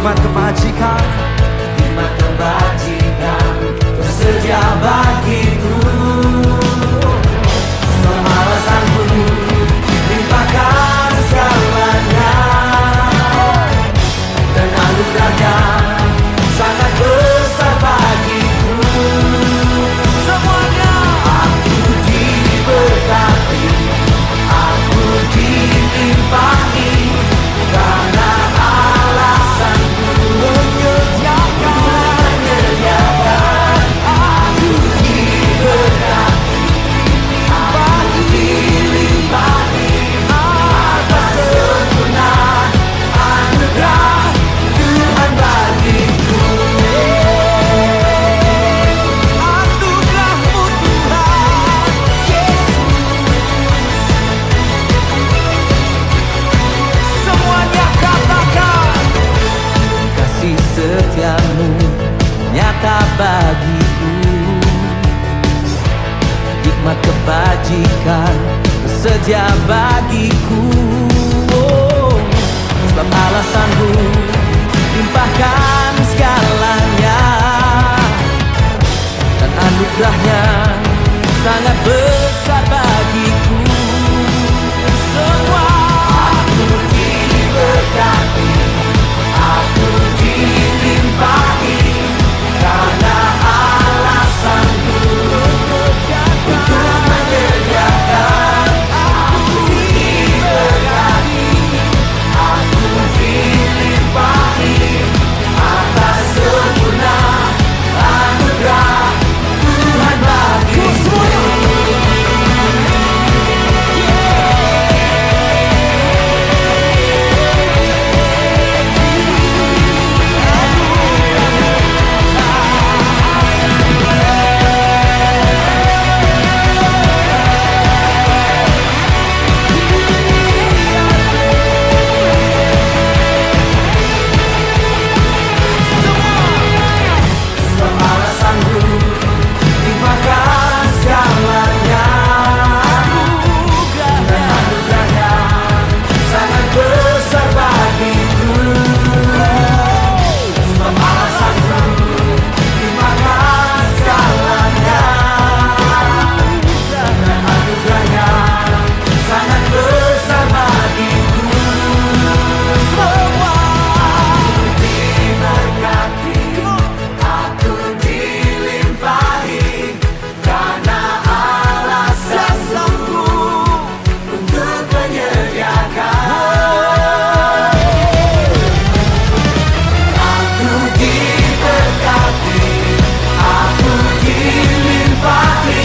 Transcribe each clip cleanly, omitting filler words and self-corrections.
hikmat kebajikan, hikmat kebajikan tersedia bagiku. Semua alasanku limpahkan segalanya, dan anugerahnya sangat besar bagiku. Semuanya aku diberkati, aku dilimpahi, karena alasanku menyediakan. Aku diberkati, aku dilimpahi, atas sempurna anugerah Tuhan bagiku. Anugerahmu Tuhan Yesus, semuanya katakan. Kasih setiamu nyata bagiku, hikmat kebajikan tersedia bagiku. Oh, sebab alasanku limpahkan segalanya, dan anugerahnya sangat besar bagiku. Semua aku diberkati, aku dilimpahi, karena alasanku untuk menyediakan. Aku diberkati, aku dilimpahi, atas sempurna anugerah Tuhan bagiku. Semua alasanku limpahkan segalanya, dan anugerahnya sangat besar bagiku. Sebab alasanku limpahkan segalanya, dan anugerahnya sangat besar bagiku. Semua aku diberkati, aku dilimpahi, karena alasanku untuk menyediakan. Aku diberkati, aku dilimpahi,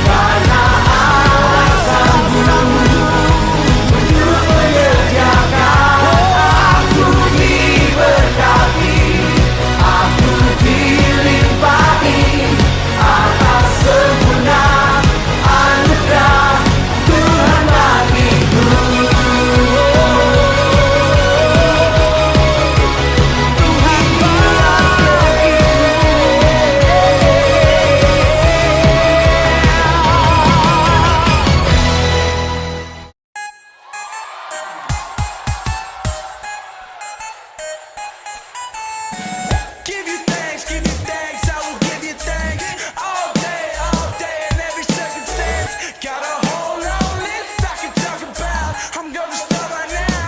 karena alasanmu untuk menyediakan. Aku diberkati, aku dilimpahi, atas sempurna anugerah Tuhan bagiku. Tuhan bagiku. Give you thanks, I will give you thanks all day, in every circumstance. Got a whole long list I can talk about. I'm gonna start right now.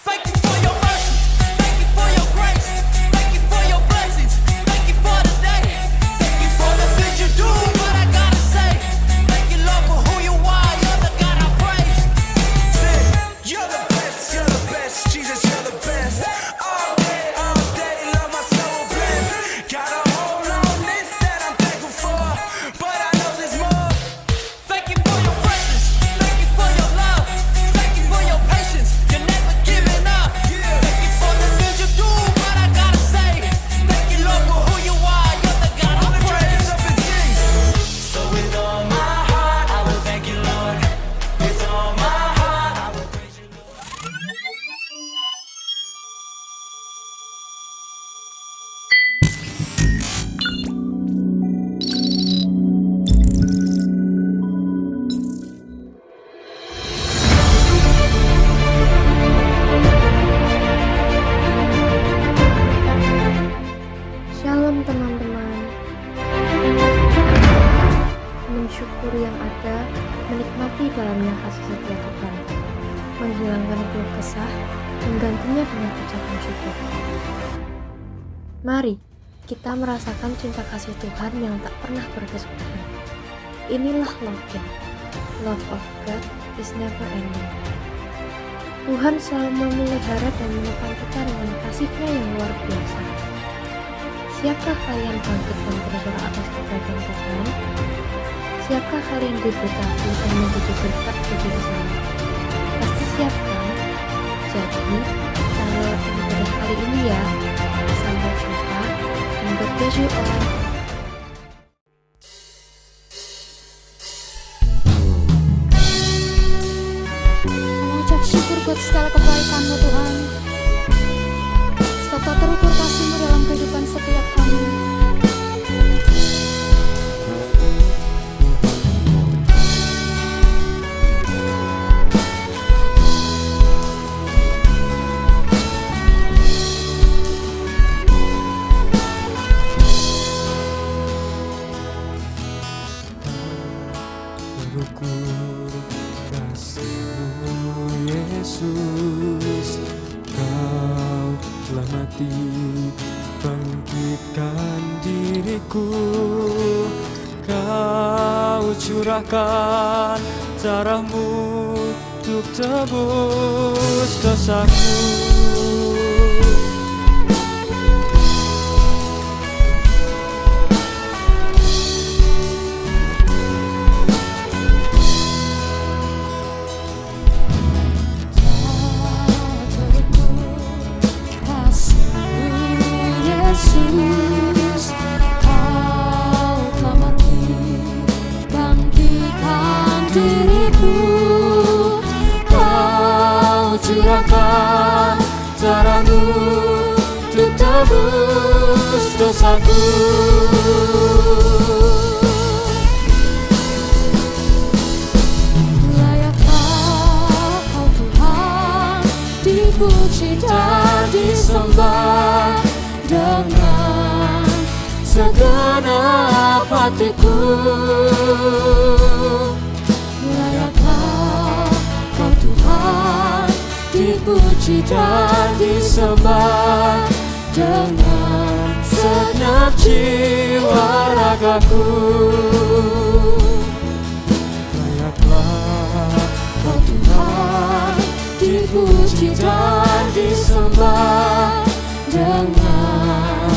Thank you for your mercy, thank you for your grace, thank you for your blessings, thank you for the day, thank you for the things you do. But I gotta say, thank you Lord for who you are. You're the God I praise. Say, you're the best, Jesus, you're the best. All day, love my soul blessed. Got a whole long list that I'm thankful for, but I know there's more. Thank you for your presence, thank you for your love, thank you for your patience, you're never giving up. Thank you for the things you do, but I gotta say, thank you Lord for who you are. You're the God I praise. So with all my heart, I will thank you, Lord. With all my heart, I will praise you, Lord. Menikmati dalamnya kasih setia Tuhan, menghilangkan keluh kesah, menggantinya dengan ucapan syukur. Mari kita merasakan cinta kasih Tuhan yang tak pernah berkesudahan. Inilah love of God is never ending. Tuhan selalu memelihara dan menyimpan kita dengan kasih-Nya yang luar biasa. Siapkah kalian bangkit dan bersorak atas kebaikan Tuhan? Siapkah kalian diberkati dan menjadi berkat bagi sesama? Pasti siap kan? Jadi, jangan lewatkan ibadah kali ini ya. Sampai jumpa, and God bless you all. Mengucap syukur buat segala kebaikan-Mu Tuhan, sebab tak terukur kasih-Mu dalam kehidupan setiap kami. Terukur kasih-Mu Yesus, Kau telah mati bangkitkan diriku. Kau curahkan darah-Mu untuk tebus dosaku. Yesus, Kau telah mati bangkitkan diriku. Kau curahkan darah-Mu untuk tebus dosaku. Layakkah Kau Tuhan dipuji dan disembah dengan segenap hatiku. Layakkah Kau Tuhan dipuji dan disembah dengan segenap jiwa ragaku. Layakkah Kau Tuhan dipuji dan disembah dengan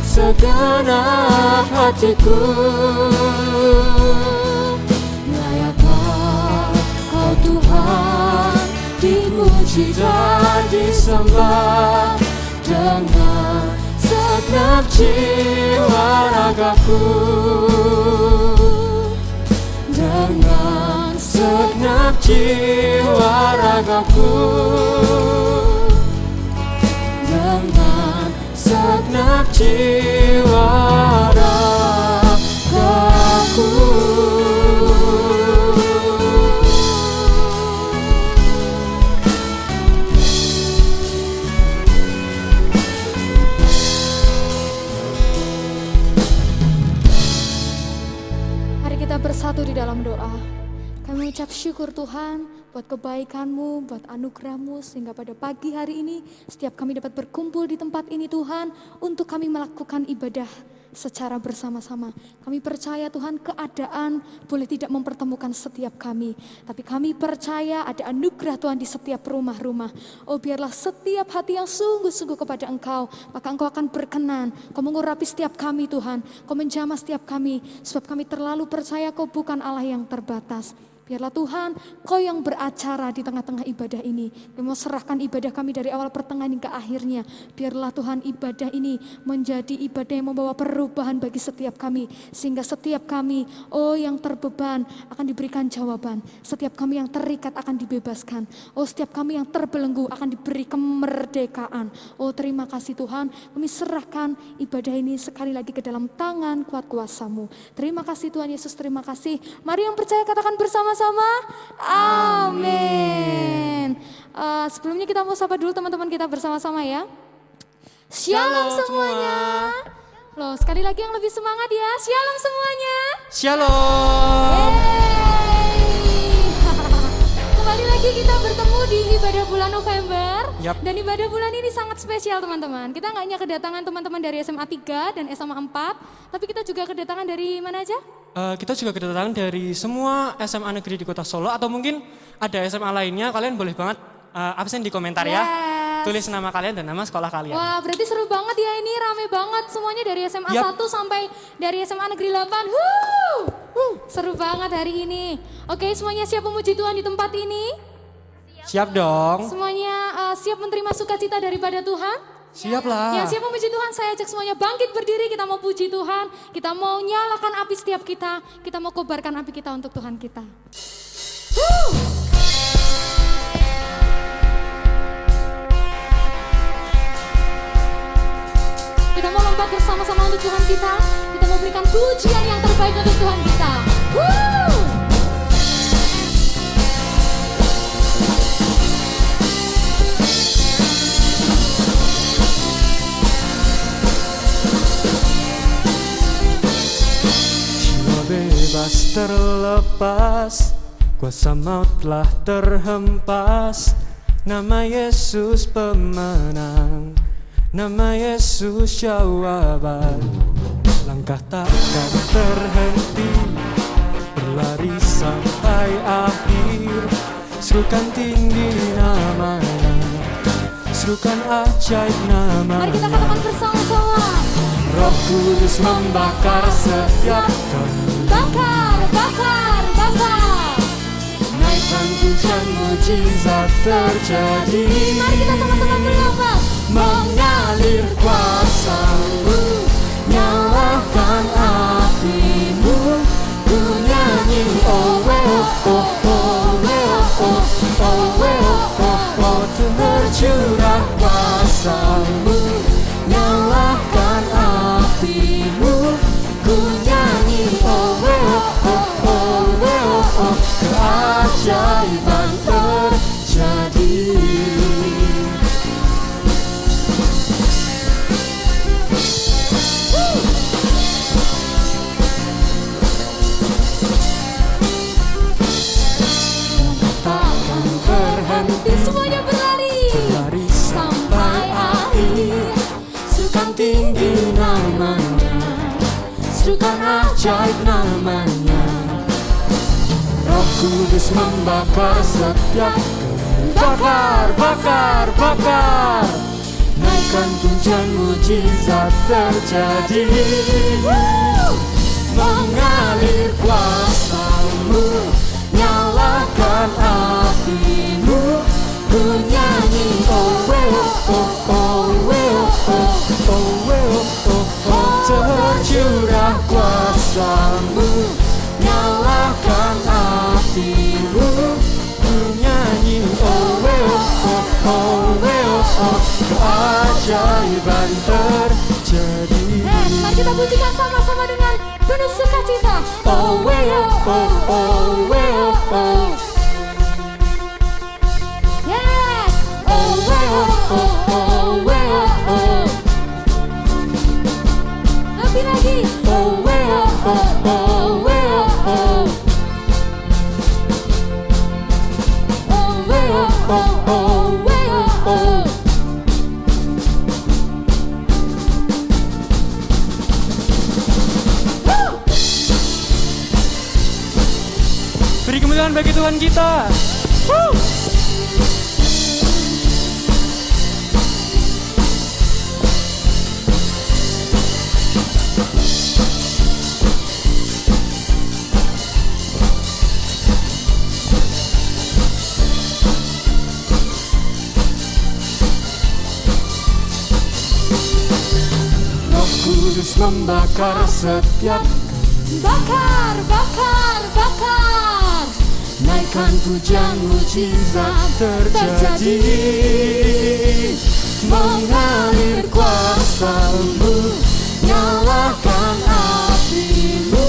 segenap hatiku. Layakkah Kau Tuhan dipuji dan disembah dengan segenap jiwa ragaku. Dengan segenap jiwa ragaku. Dengan segenap jiwa ragaku. Mari kita bersatu di dalam doa. Kami mengucap syukur Tuhan buat kebaikan-Mu, buat anugerah-Mu, sehingga pada pagi hari ini setiap kami dapat berkumpul di tempat ini Tuhan, untuk kami melakukan ibadah secara bersama-sama. Kami percaya Tuhan, keadaan boleh tidak mempertemukan setiap kami, tapi kami percaya ada anugerah Tuhan di setiap rumah-rumah. Oh, biarlah setiap hati yang sungguh-sungguh kepada Engkau, maka Engkau akan berkenan. Kau mengurapi setiap kami Tuhan, Kau menjamah setiap kami, sebab kami terlalu percaya Kau bukan Allah yang terbatas. Biarlah Tuhan, Kau yang beracara di tengah-tengah ibadah ini. Kami mau serahkan ibadah kami dari awal pertengahan hingga akhirnya. Biarlah Tuhan, ibadah ini menjadi ibadah yang membawa perubahan bagi setiap kami. Sehingga setiap kami, oh yang terbeban akan diberikan jawaban. Setiap kami yang terikat akan dibebaskan. Oh setiap kami yang terbelenggu akan diberi kemerdekaan. Oh terima kasih Tuhan, kami serahkan ibadah ini sekali lagi ke dalam tangan kuat kuasa-Mu. Terima kasih Tuhan Yesus, terima kasih. Mari yang percaya katakan bersama-sama. Amin. Sebelumnya kita mau sapa dulu teman-teman kita bersama-sama ya. Shalom semuanya. Loh, sekali lagi yang lebih semangat ya. Shalom semuanya. Shalom. Yeay. ibadah bulan November. Yap. Dan ibadah bulan ini sangat spesial teman-teman. Kita nggak hanya kedatangan teman-teman dari SMA 3 dan SMA 4, tapi kita juga kedatangan dari mana aja? Kita juga kedatangan dari semua SMA negeri di Kota Solo atau mungkin ada SMA lainnya. Kalian boleh banget absen di komentar ya. Yes. Tulis nama kalian dan nama sekolah kalian. Wah, berarti seru banget ya ini, rame banget semuanya dari SMA Yap. 1 sampai dari SMA Negeri 8. Seru banget hari ini. Oke, semuanya siap memuji Tuhan di tempat ini? Siap dong. Semuanya siap menerima sukacita daripada Tuhan? Siap lah. Yang siap memuji Tuhan, saya ajak semuanya bangkit berdiri, kita mau puji Tuhan, kita mau nyalakan api setiap kita mau kobarkan api kita untuk Tuhan kita. Kita mau lompat bersama-sama untuk Tuhan kita mau berikan pujian yang terbaik untuk Tuhan kita. Jiwa bebas terlepas, kuasa maut telah terhempas. Nama Yesus pemenang, nama Yesus jawaban. Langkah takkan terhenti, berlari sampai akhir. Serukan tinggi namanya, serukan ajaib namanya. Mari kita katakan bersama-sama. Roh Kudus membakar setiap kami. Bakar, bakar, bakar. Naikkan hujan mujizat terjadi. Mari kita sama-sama berlomba. Mengalir kuasa-Mu, nyalakan api-Mu. Ku nyanyi oh well, oh oh well, oh oh well, oh oh. Tercurah kuasa-Mu, nyalakan api-Mu. Ku nyanyi oh well, oh oh well, oh. Keajaiban terjadi. Takkan berhenti, Semuanya berlari. berlari sampai akhir. Serukan tinggi namanya, serukan ajaib namanya. Roh Kudus membakar setiap bakar, bakar, bakar. Naikkan hujan mujizat terjadi. Mengalir kuasa-Mu, nyalakan api-Mu. Ku nyanyi oh well, oh oh well, oh oh well, oh oh. Tercurah kuasa-Mu, nyalakan api-Mu. Ku nyanyi oh well, oh oh well, oh. Keajaiban terjadi. Mari kita pujikan sama-sama dengan penuh sukacita. Oh well, oh oh well, oh. Yes. Oh well, oh oh well, oh. Lebih lagi. Oh well, oh oh well, oh. Oh well, Oh oh well, oh. Beri kemuliaan bagi Tuhan kita. Roh Kudus membakar setiap bakar, bakar, bakar. naikkan hujan mujizat terjadi. Mengalir kuasa-Mu, nyalakan api-Mu.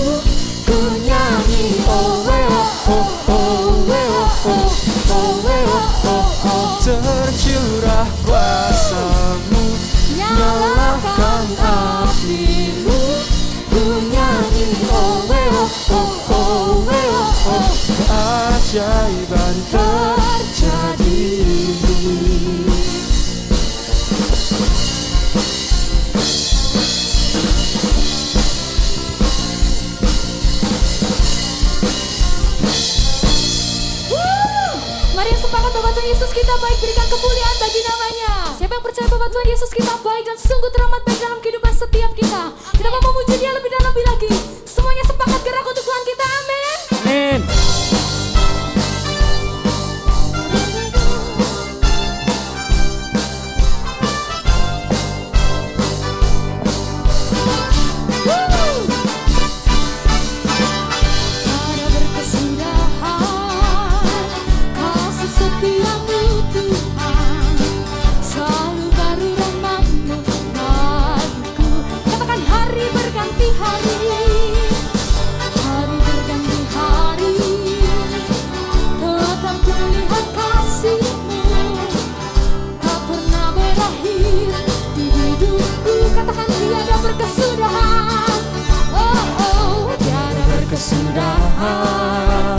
Ku nyanyi oh well, oh oh well, oh oh well, oh oh. Tercurah kuasa-Mu, nyalakan api-Mu. Ku nyanyi oh well, oh oh well, oh. Keajaiban terjadi. Mari yang sepakat bahwa Tuhan Yesus kita baik, berikan kemuliaan bagi namanya. Siapa yang percaya bahwa Tuhan Yesus kita baik dan sungguh teramat baik dalam kehidupan setiap kita. Kita mau memuji Dia lebih dan lebih lagi. Semuanya sepakat gerak untuk Tuhan kita, amin. Amin. Ada berkesudahan kasih setiamu Tuhan, selalu baru rahmat-Mu bagiku. Katakan hari berganti hari, hari berganti hari, tetap kulihat kasih-Mu, tak pernah berakhir di hidupku. Katakan tiada berkesudahan, oh oh, tiada Kesudahan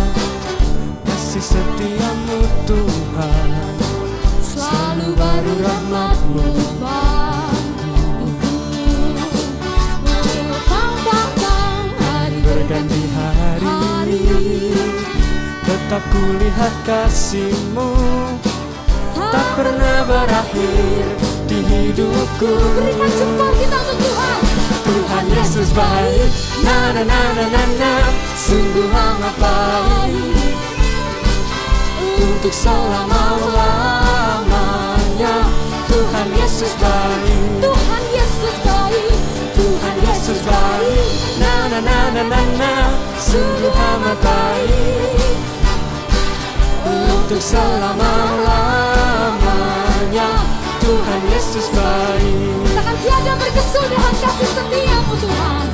kasih setiamu Tuhan, selalu baru rahmat-Mu bagiku. Bang, hari berganti hari, hari, tetap kulihat kasih-Mu, tak pernah berakhir di hidupku. berikan jempol kita untuk Tuhan. Tuhan Yesus baik, na na na na na na, sungguh amat baik untuk selama-lamanya. Tuhan Yesus baik, Tuhan Yesus baik, Tuhan Yesus baik, na na na na na na, sungguh amat baik untuk selama-lamanya. Tuhan Yesus baik. katakan tiada berkesudahan kasih setiamu Tuhan,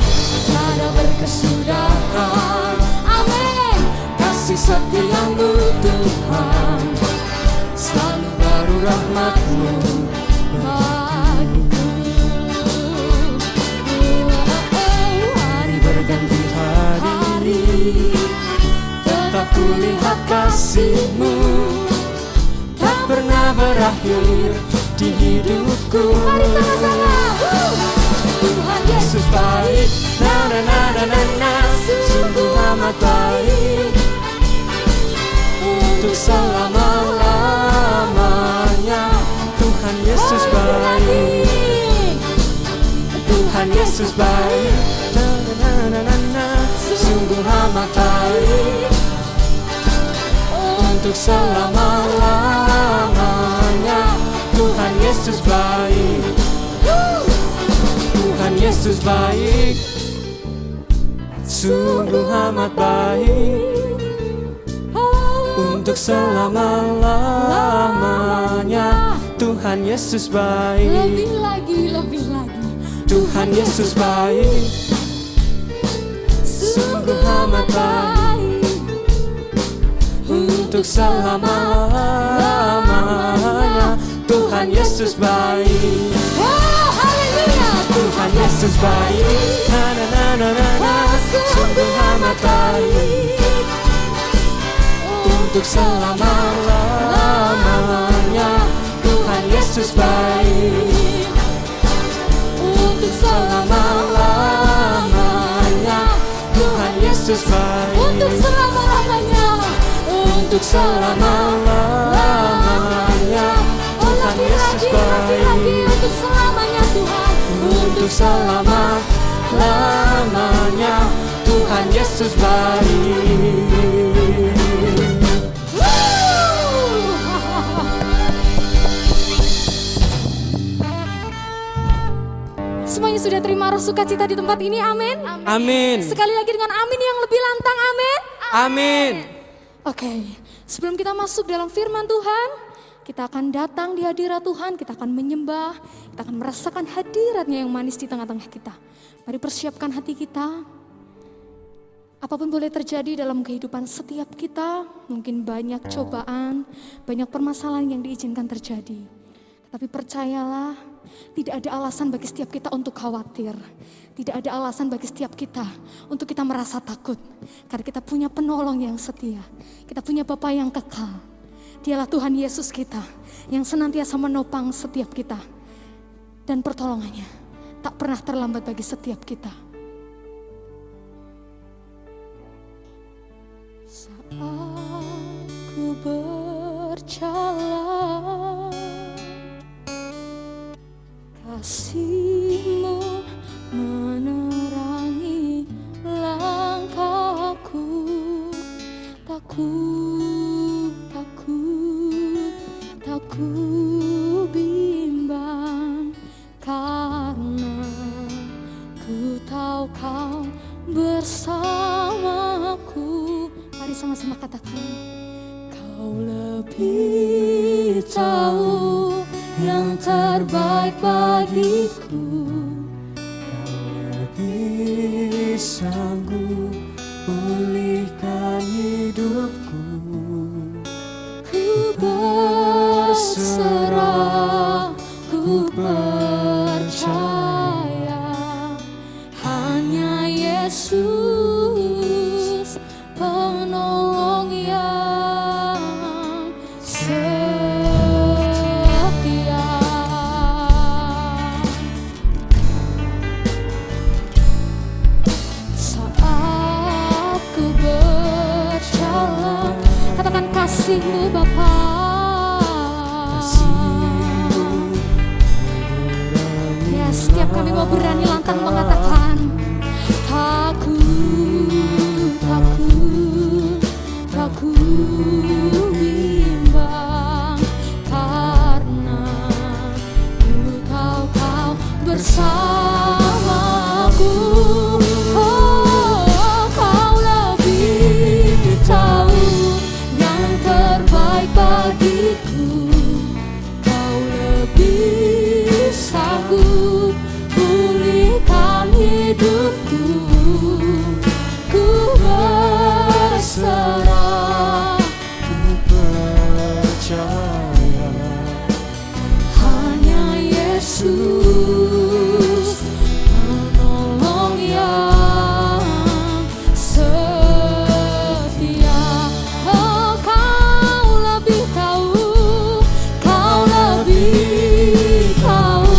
tiada berkesudahan, amin. Kasih setiamu Tuhan, selalu baru rahmat-Mu Bagiku, hari berganti hari, hari, tetap kulihat kasih-Mu, tak pernah berakhir di hidupku. Mari sama-sama. Tuhan Yesus Yesus baik, na na na na na na, sungguh amat baik untuk selama-lamanya. Tuhan Yesus baik, Tuhan Yesus baik, na na na na na na, sungguh amat baik untuk selama-lamanya. Tuhan Yesus baik, Tuhan Yesus baik, sungguh amat baik untuk selama-lamanya. Tuhan Yesus baik, lebih lagi, lebih lagi. Tuhan Yesus baik, sungguh amat baik untuk selama-lamanya. Tuhan Yesus baik, Oh, haleluya. Tuhan Yesus baik, na na na na na na, sungguh amat baik untuk selama-lamanya. Tuhan Yesus baik Untuk selama-lamanya. Tuhan Yesus baik Untuk selama-lamanya. untuk selama-lamanya. Oh, Tuhan Yesus lagi, baik untuk selamanya Tuhan. untuk selama-lamanya. Tuhan Yesus baik. Semuanya sudah terima roh sukacita di tempat ini, amin. Amin. Sekali lagi dengan amin yang lebih lantang, amin. Amin. Oke, sebelum kita masuk dalam firman Tuhan, kita akan datang di hadirat Tuhan, kita akan menyembah, kita akan merasakan hadiratnya yang manis di tengah-tengah kita. Mari persiapkan hati kita. Apapun boleh terjadi dalam kehidupan setiap kita, mungkin banyak cobaan, banyak permasalahan yang diizinkan terjadi. Tapi percayalah, tidak ada alasan bagi setiap kita untuk khawatir. Tidak ada alasan bagi setiap kita untuk kita merasa takut. Karena kita punya penolong yang setia. Kita punya Bapa yang kekal. Dialah Tuhan Yesus kita yang senantiasa menopang setiap kita. Dan pertolongannya tak pernah terlambat bagi setiap kita. Saat ku berjalan, kasih-Mu menerangi langkahku. Takut bimbang, karena ku tahu Kau bersamaku. Mari sama-sama katakan, Kau lebih tahu yang terbaik bagiku. Lebih sanggup pulihkan hidupku. Ku berserah, ku percaya, hanya Yesus penolong yang setia. Saat ku berjalan, katakan kasih-Mu Bapa. Ya, setiap kami mau berani lantang mengatakan, takut bimbang, karena ku tahu Kau bersamaku. Oh, Kau lebih tahu yang terbaik bagiku. Kau lebih sanggup pulihkan hidupku. Ku berserah, Ku percaya, hanya Yesus penolong yang setia. Oh, Kau lebih tahu, Kau lebih tahu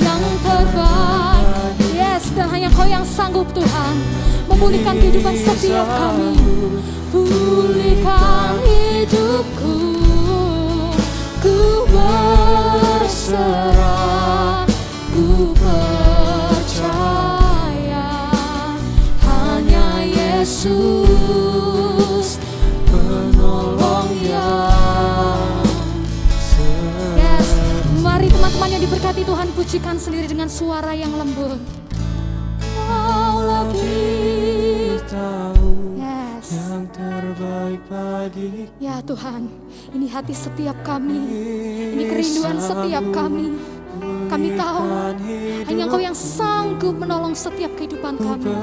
yang terbaik. Yes, dan hanya Kau yang sanggup Tuhan memulihkan kehidupan setiap kami. Pulihkan hidupku, ku berserah, ku percaya, hanya Yesus penolong yang setia. Yes, mari teman-teman yang diberkati Tuhan, pujikan sendiri dengan suara yang lembut. Kau lebih tahu yes. yang terbaik bagiku. Ya Tuhan, ini hati setiap kami, ini kerinduan setiap kami. Kami tahu hanya Engkau yang sanggup menolong setiap kehidupan kami.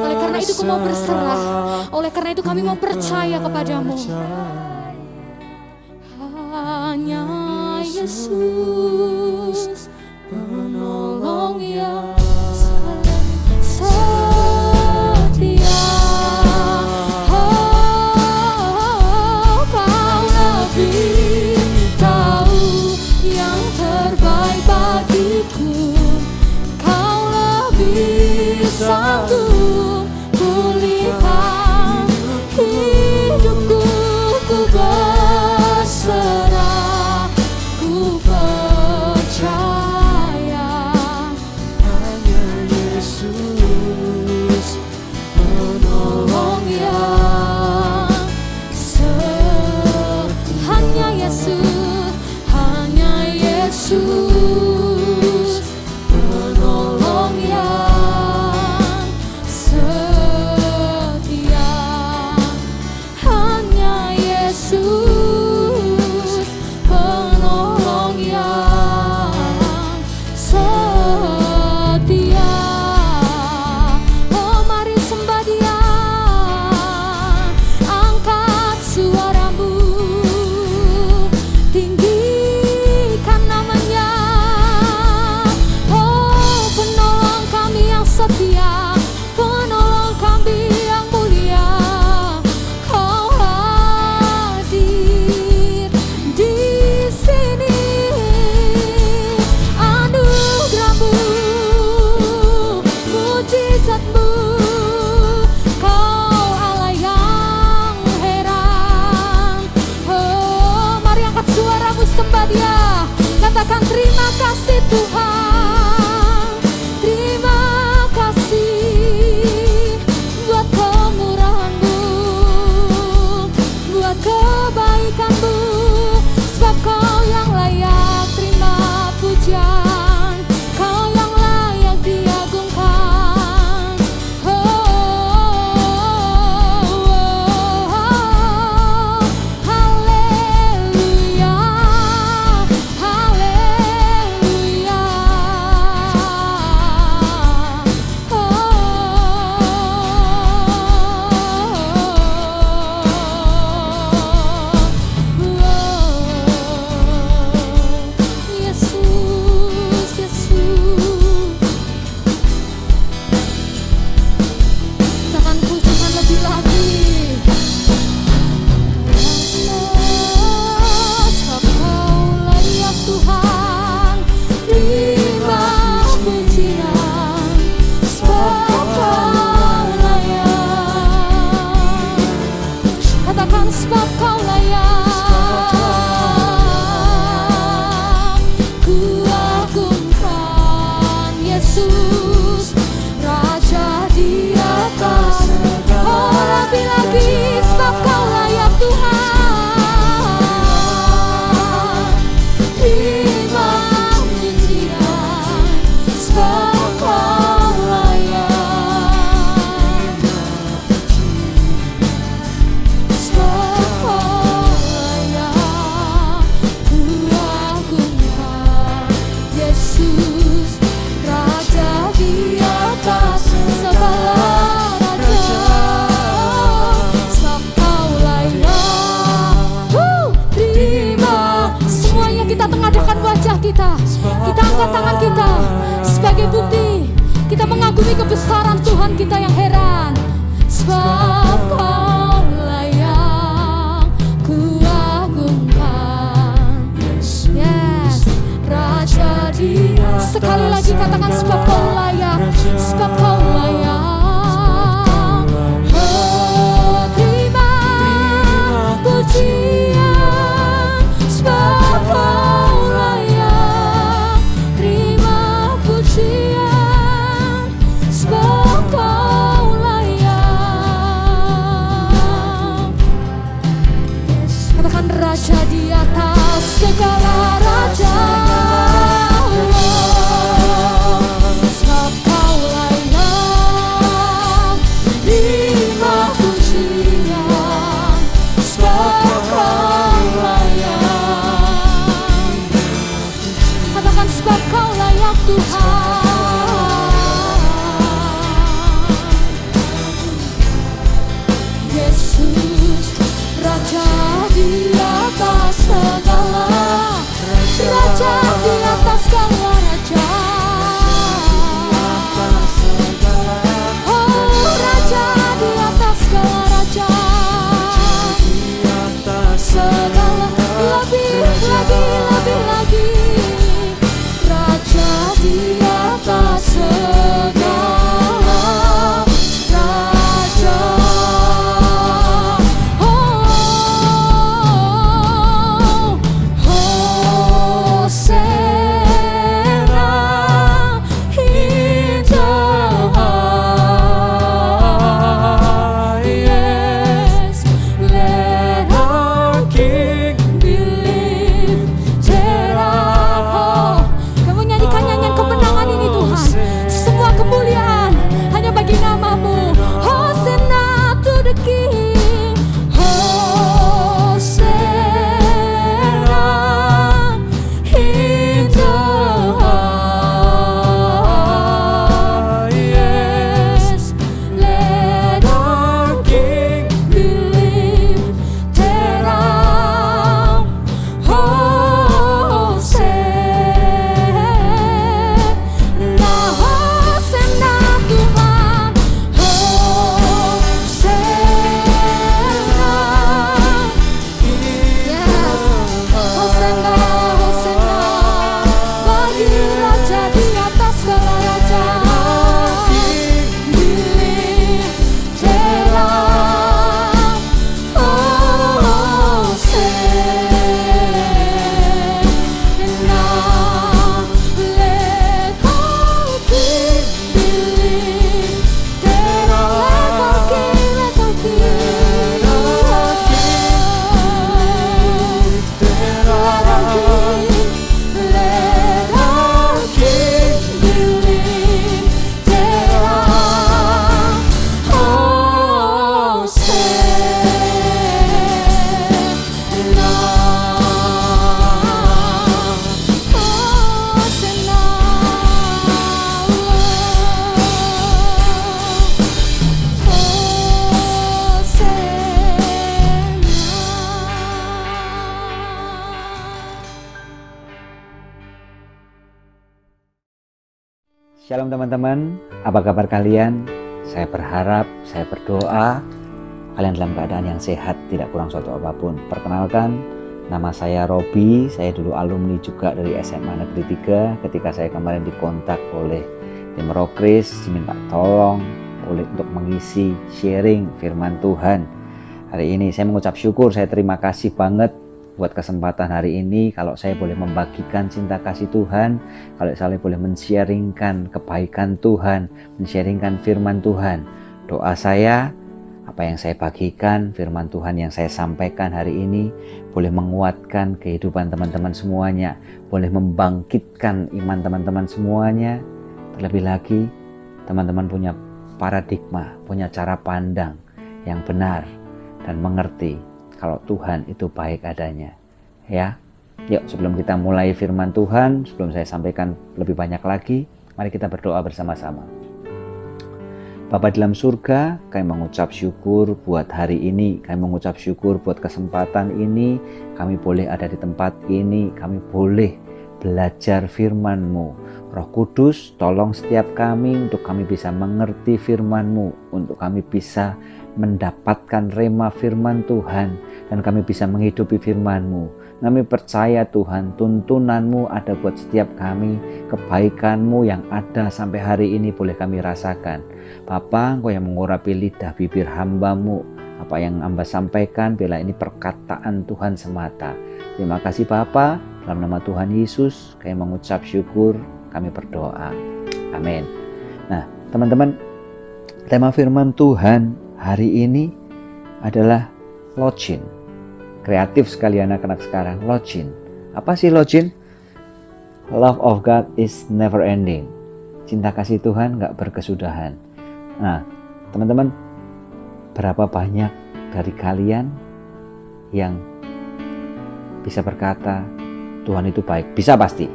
Oleh karena itu kami mau berserah, oleh karena itu kami mau percaya kepadamu. Hanya Yesus penolong yang setia. Oh, Kau lebih tahu yang terbaik bagiku. Kau lebih sanggup pulihkan hidupku. Ku berserah, ku kasih Tuhan, terima kasih buat kemurahan-Mu, buat kebaikan-Mu, sebab Kau yang layak terima pujian, Kau yang layak diagungkan. Haleluya, haleluya. Yesus, Yesus. Katakan pujikan lebih lagi. Sebab Kau layak Tuhan, terima pujian, sebab Kau layak. Katakan sebab Kau layak, ku agungkan Yesus, Raja di atas. Oh, lebih lagi, sebab Kau layak Tuhan, terima pujian, sebab Kau layak, sebab Kau layak, ku agungkan Yesus, Raja di atas segala raja, sebab Kau layak. Terima. Semuanya kita tengadahkan wajah kita, kita angkat tangan kita sebagai bukti kita mengagumi kebesaran Tuhan kita yang heran. Sebab Kau layak, ku agungkan. Yes, Raja di. Sekali lagi katakan sebab Kau layak, sebab Kau layak. Oh, terima pujian, sebab Kau layak, terima pujian, sebab Kau layak. Katakan Raja di atas segala raja, sebab Kau layak, terima pujian, sebab Kau layak. Katakan sebab Kau layak Tuhan. Yesus, Raja di atas segala raja. Shalom teman-teman, apa kabar kalian? Saya berharap, saya berdoa kalian dalam keadaan yang sehat, tidak kurang suatu apapun. Perkenalkan, nama saya Robi, saya dulu alumni juga dari SMA Negeri 3. Ketika saya kemarin dikontak oleh tim Rokris, diminta tolong untuk mengisi sharing firman Tuhan. Hari ini saya mengucap syukur, saya terima kasih banget buat kesempatan hari ini, kalau saya boleh membagikan cinta kasih Tuhan, kalau saya boleh men-sharingkan kebaikan Tuhan, men-sharingkan firman Tuhan. Doa saya, apa yang saya bagikan, firman Tuhan yang saya sampaikan hari ini, boleh menguatkan kehidupan teman-teman semuanya, boleh membangkitkan iman teman-teman semuanya. Terlebih lagi, teman-teman punya paradigma, punya cara pandang yang benar dan mengerti kalau Tuhan itu baik adanya. Ya, yuk sebelum kita mulai firman Tuhan, sebelum saya sampaikan lebih banyak lagi, mari kita berdoa bersama-sama. Bapa di dalam surga, kami mengucap syukur buat hari ini, kami mengucap syukur buat kesempatan ini, kami boleh ada di tempat ini, kami boleh belajar firman-Mu. Roh Kudus, tolong setiap kami untuk kami bisa mengerti firman-Mu, untuk kami bisa mendapatkan rema firman Tuhan, dan kami bisa menghidupi firman-Mu. Kami percaya Tuhan, tuntunan-Mu ada buat setiap kami, kebaikan-Mu yang ada sampai hari ini boleh kami rasakan. Bapa, Engkau yang mengurapi lidah bibir hamba-Mu, apa yang hamba sampaikan bila ini perkataan Tuhan semata. Terima kasih Bapa, dalam nama Tuhan Yesus kami mengucap syukur, kami berdoa. Amin. Nah teman-teman, tema firman Tuhan hari ini adalah login. Kreatif sekali anak-anak sekarang, login. Apa sih login? Love of God is never ending. Cinta kasih Tuhan gak berkesudahan. Nah teman-teman, berapa banyak dari kalian yang bisa berkata Tuhan itu baik? Bisa pasti.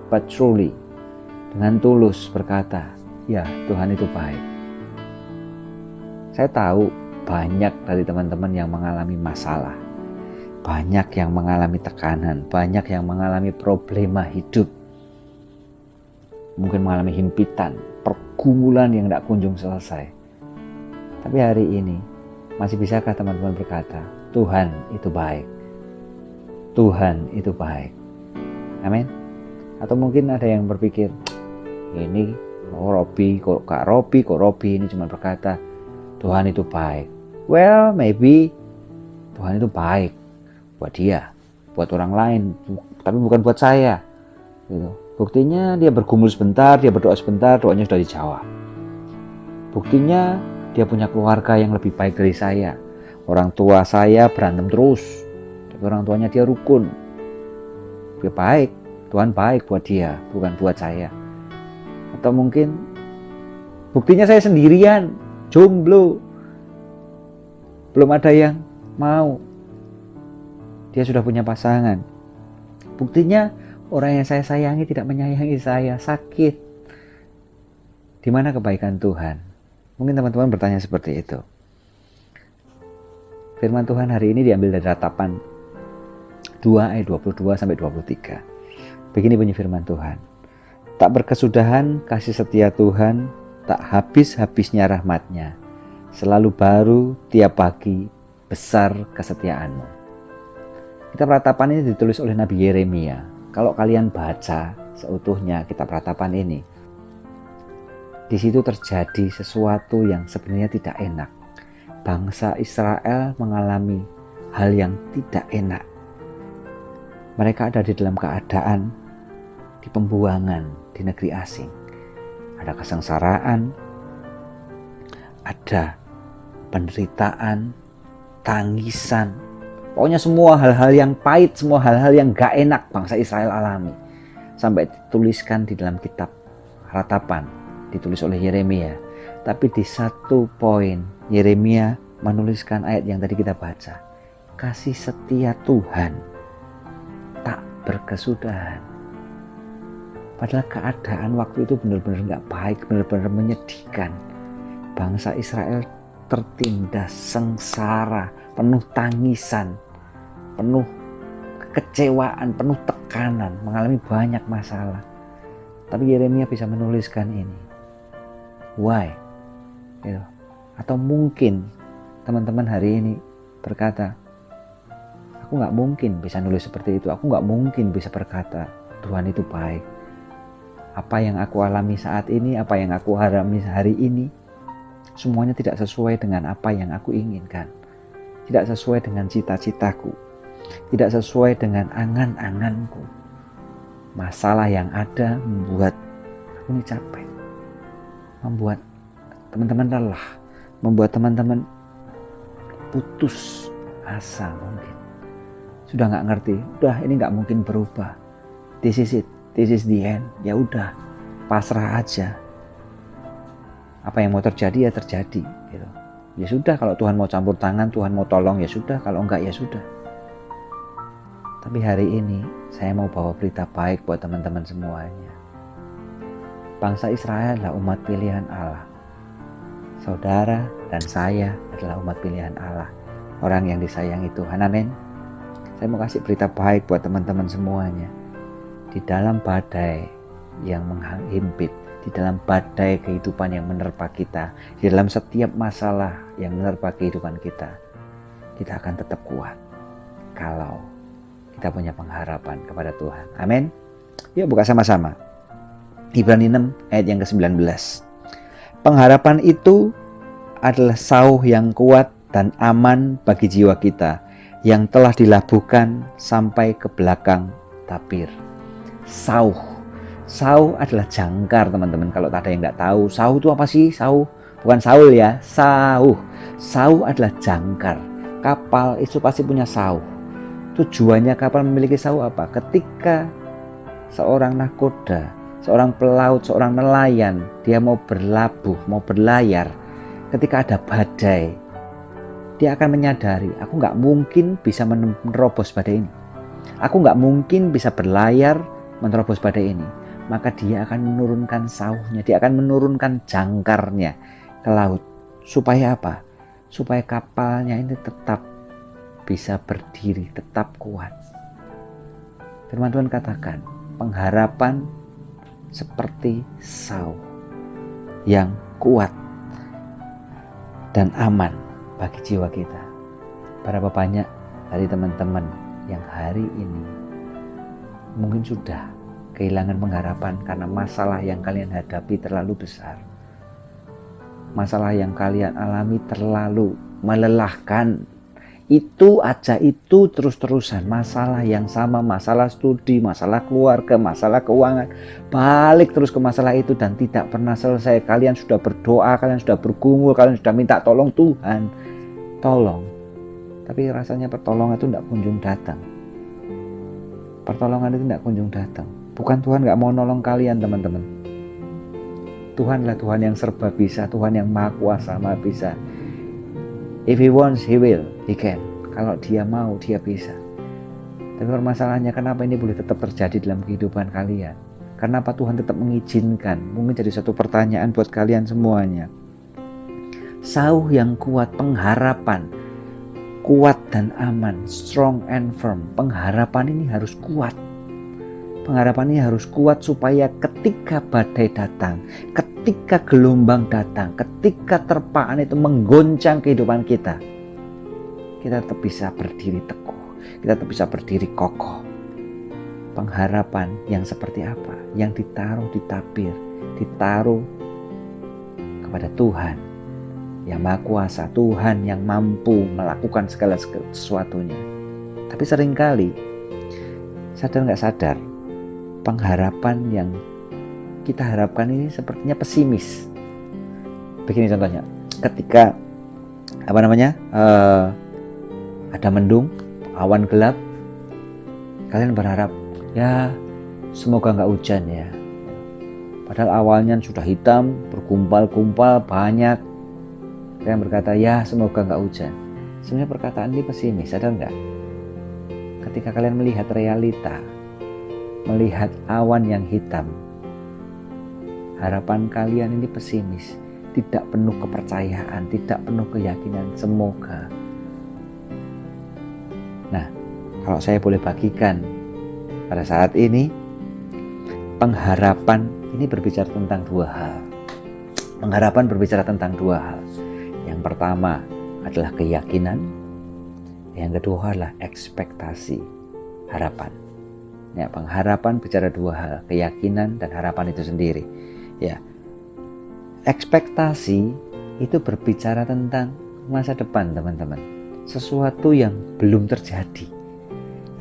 But truly, dengan tulus berkata, ya Tuhan itu baik. Saya tahu banyak dari teman-teman yang mengalami masalah, banyak yang mengalami tekanan, banyak yang mengalami problema hidup, mungkin mengalami himpitan, pergumulan yang tidak kunjung selesai. Tapi hari ini masih bisakah teman-teman berkata, Tuhan itu baik, Tuhan itu baik. Amin. Atau mungkin ada yang berpikir, ini Robi kok Kak Robi, kok Robi ini cuma berkata Tuhan itu baik. Well, maybe Tuhan itu baik buat dia, buat orang lain, tapi bukan buat saya. Gitu. Buktinya dia bergumul sebentar, dia berdoa sebentar, doanya sudah dijawab. Buktinya dia punya keluarga yang lebih baik dari saya. Orang tua saya berantem terus, tapi orang tuanya dia rukun. Dia baik, Tuhan baik buat dia, bukan buat saya. Atau mungkin buktinya saya sendirian, jomblo, belum ada yang mau, dia sudah punya pasangan. Buktinya orang yang saya sayangi tidak menyayangi saya, sakit. Di mana kebaikan Tuhan? Mungkin teman-teman bertanya seperti itu. Firman Tuhan hari ini diambil dari Ratapan 2 ayat 22 sampai 23. Begini bunyi firman Tuhan. Tak berkesudahan kasih setia Tuhan, tak habis-habisnya rahmat-Nya. Selalu baru tiap pagi, besar kesetiaan-Mu. Kitab Ratapan ini ditulis oleh Nabi Yeremia. Kalau kalian baca seutuhnya kitab Ratapan ini, di situ terjadi sesuatu yang sebenarnya tidak enak. Bangsa Israel mengalami hal yang tidak enak. Mereka ada di dalam keadaan di pembuangan di negeri asing. Ada kesengsaraan, ada penderitaan, tangisan, pokoknya semua hal-hal yang pahit, semua hal-hal yang gak enak bangsa Israel alami. Sampai dituliskan di dalam kitab Ratapan, ditulis oleh Yeremia. Tapi di satu poin, Yeremia menuliskan ayat yang tadi kita baca. Kasih setia Tuhan tak berkesudahan. Padahal keadaan waktu itu benar-benar gak baik, benar-benar menyedihkan. Bangsa Israel tertindas, sengsara, penuh tangisan, penuh kekecewaan, penuh tekanan, mengalami banyak masalah. Tapi Yeremia bisa menuliskan ini. Why? Gitu. Atau mungkin teman-teman hari ini berkata, aku gak mungkin bisa nulis seperti itu. Aku gak mungkin bisa berkata, Tuhan itu baik. Apa yang aku alami saat ini, apa yang aku alami hari ini, semuanya tidak sesuai dengan apa yang aku inginkan. Tidak sesuai dengan cita-citaku. Tidak sesuai dengan angan-anganku. Masalah yang ada membuat aku ini capek. Membuat teman-teman lelah. Membuat teman-teman putus asa mungkin. Sudah gak ngerti. Udah ini gak mungkin berubah. This is it. This is the end. Ya udah. Pasrah aja. Apa yang mau terjadi ya terjadi. Gitu. Ya sudah, kalau Tuhan mau campur tangan, Tuhan mau tolong ya sudah. Kalau enggak ya sudah. Tapi hari ini saya mau bawa berita baik buat teman-teman semuanya. Bangsa Israel adalah umat pilihan Allah. Saudara dan saya adalah umat pilihan Allah. Orang yang disayangi Tuhan. Amin. Saya mau kasih berita baik buat teman-teman semuanya. Di dalam badai yang menghimpit, di dalam badai kehidupan yang menerpa kita, di dalam setiap masalah yang menerpa kehidupan kita akan tetap kuat kalau kita punya pengharapan kepada Tuhan. Amin. Yuk buka sama-sama. Ibrani 6 ayat yang ke-19. Pengharapan itu adalah sauh yang kuat dan aman bagi jiwa kita yang telah dilabuhkan sampai ke belakang tabir. Sauh. Sauh adalah jangkar, teman-teman. Kalau ada yang nggak tahu, sauh itu apa sih? Sauh bukan Saul ya, sauh. Sauh adalah jangkar. Kapal itu pasti punya sauh. Tujuannya kapal memiliki sauh apa? Ketika seorang nahkoda, seorang pelaut, seorang nelayan, dia mau berlabuh, mau berlayar, ketika ada badai, dia akan menyadari, aku nggak mungkin bisa menerobos badai ini. Aku nggak mungkin bisa berlayar menerobos badai ini. Maka dia akan menurunkan sauhnya, dia akan menurunkan jangkarnya ke laut. Supaya apa? Supaya kapalnya ini tetap bisa berdiri, tetap kuat. Firman Tuhan katakan, pengharapan seperti sauh yang kuat dan aman bagi jiwa kita. Berapa banyak dari teman-teman yang hari ini mungkin sudah kehilangan pengharapan karena masalah yang kalian hadapi terlalu besar. Masalah yang kalian alami terlalu melelahkan. Itu aja, itu terus-terusan. Masalah yang sama, masalah studi, masalah keluarga, masalah keuangan. Balik terus ke masalah itu dan tidak pernah selesai. Kalian sudah berdoa, kalian sudah bergumul, kalian sudah minta tolong Tuhan. Tolong. Tapi rasanya pertolongan itu tidak kunjung datang. Pertolongan itu tidak kunjung datang. Bukan Tuhan gak mau nolong kalian, teman-teman. Tuhan adalah Tuhan yang serba bisa, Tuhan yang maha kuasa, maha bisa. If He wants, He will, He can. Kalau Dia mau, Dia bisa. Tapi permasalahannya, kenapa ini boleh tetap terjadi dalam kehidupan kalian? Kenapa Tuhan tetap mengizinkan? Mungkin jadi satu pertanyaan buat kalian semuanya. Sauh yang kuat, pengharapan, kuat dan aman, strong and firm. Pengharapan ini harus kuat. Pengharapan ini harus kuat supaya ketika badai datang, ketika gelombang datang, ketika terpaan itu menggoncang kehidupan kita, kita tetap bisa berdiri teguh, kita tetap bisa berdiri kokoh. Pengharapan yang seperti apa? Yang ditaruh di tabir, ditaruh kepada Tuhan yang Maha Kuasa, Tuhan yang mampu melakukan segala sesuatunya. Tapi seringkali, sadar nggak sadar, pengharapan yang kita harapkan ini sepertinya pesimis. Begini contohnya, ketika ada mendung, awan gelap, kalian berharap ya semoga nggak hujan ya. Padahal awalnya sudah hitam, bergumpal-gumpal banyak. Kalian berkata ya semoga nggak hujan. Sebenarnya perkataan ini pesimis, sadar nggak? Ketika kalian melihat realita, melihat awan yang hitam, harapan kalian ini pesimis, tidak penuh kepercayaan, tidak penuh keyakinan, semoga. Nah, kalau saya boleh bagikan pada saat ini, pengharapan ini berbicara tentang dua hal. Pengharapan berbicara tentang dua hal. Yang pertama adalah keyakinan, yang kedua adalah ekspektasi, harapan. Ya, pengharapan bicara dua hal, keyakinan dan harapan itu sendiri. Ya, ekspektasi itu berbicara tentang masa depan, teman-teman. Sesuatu yang belum terjadi.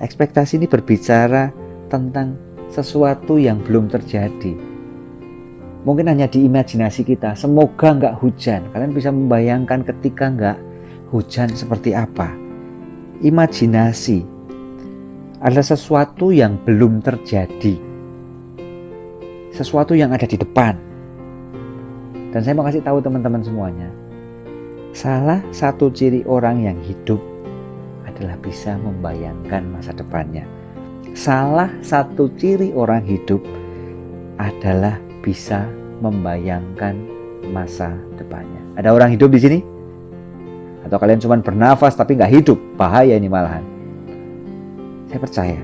Ekspektasi ini berbicara tentang sesuatu yang belum terjadi. Mungkin hanya di imajinasi kita, semoga nggak hujan. Kalian bisa membayangkan ketika nggak hujan seperti apa. Imajinasi adalah sesuatu yang belum terjadi. Sesuatu yang ada di depan. Dan saya mau kasih tahu teman-teman semuanya, salah satu ciri orang yang hidup adalah bisa membayangkan masa depannya. Salah satu ciri orang hidup adalah bisa membayangkan masa depannya. Ada orang hidup di sini? Atau kalian cuma bernafas tapi nggak hidup? Bahaya ini malahan. Saya percaya,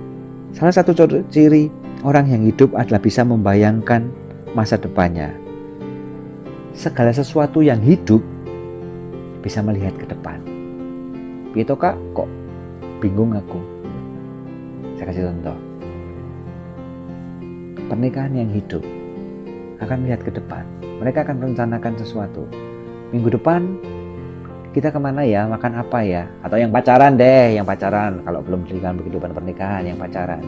salah satu ciri orang yang hidup adalah bisa membayangkan masa depannya. Segala sesuatu yang hidup bisa melihat ke depan. Gitu kak, kok bingung aku? Saya kasih contoh. Pernikahan yang hidup akan melihat ke depan. Mereka akan merencanakan sesuatu. Minggu depan kita kemana ya, makan apa ya? Atau yang pacaran deh, yang pacaran. Kalau belum dalam kehidupan pernikahan, yang pacaran.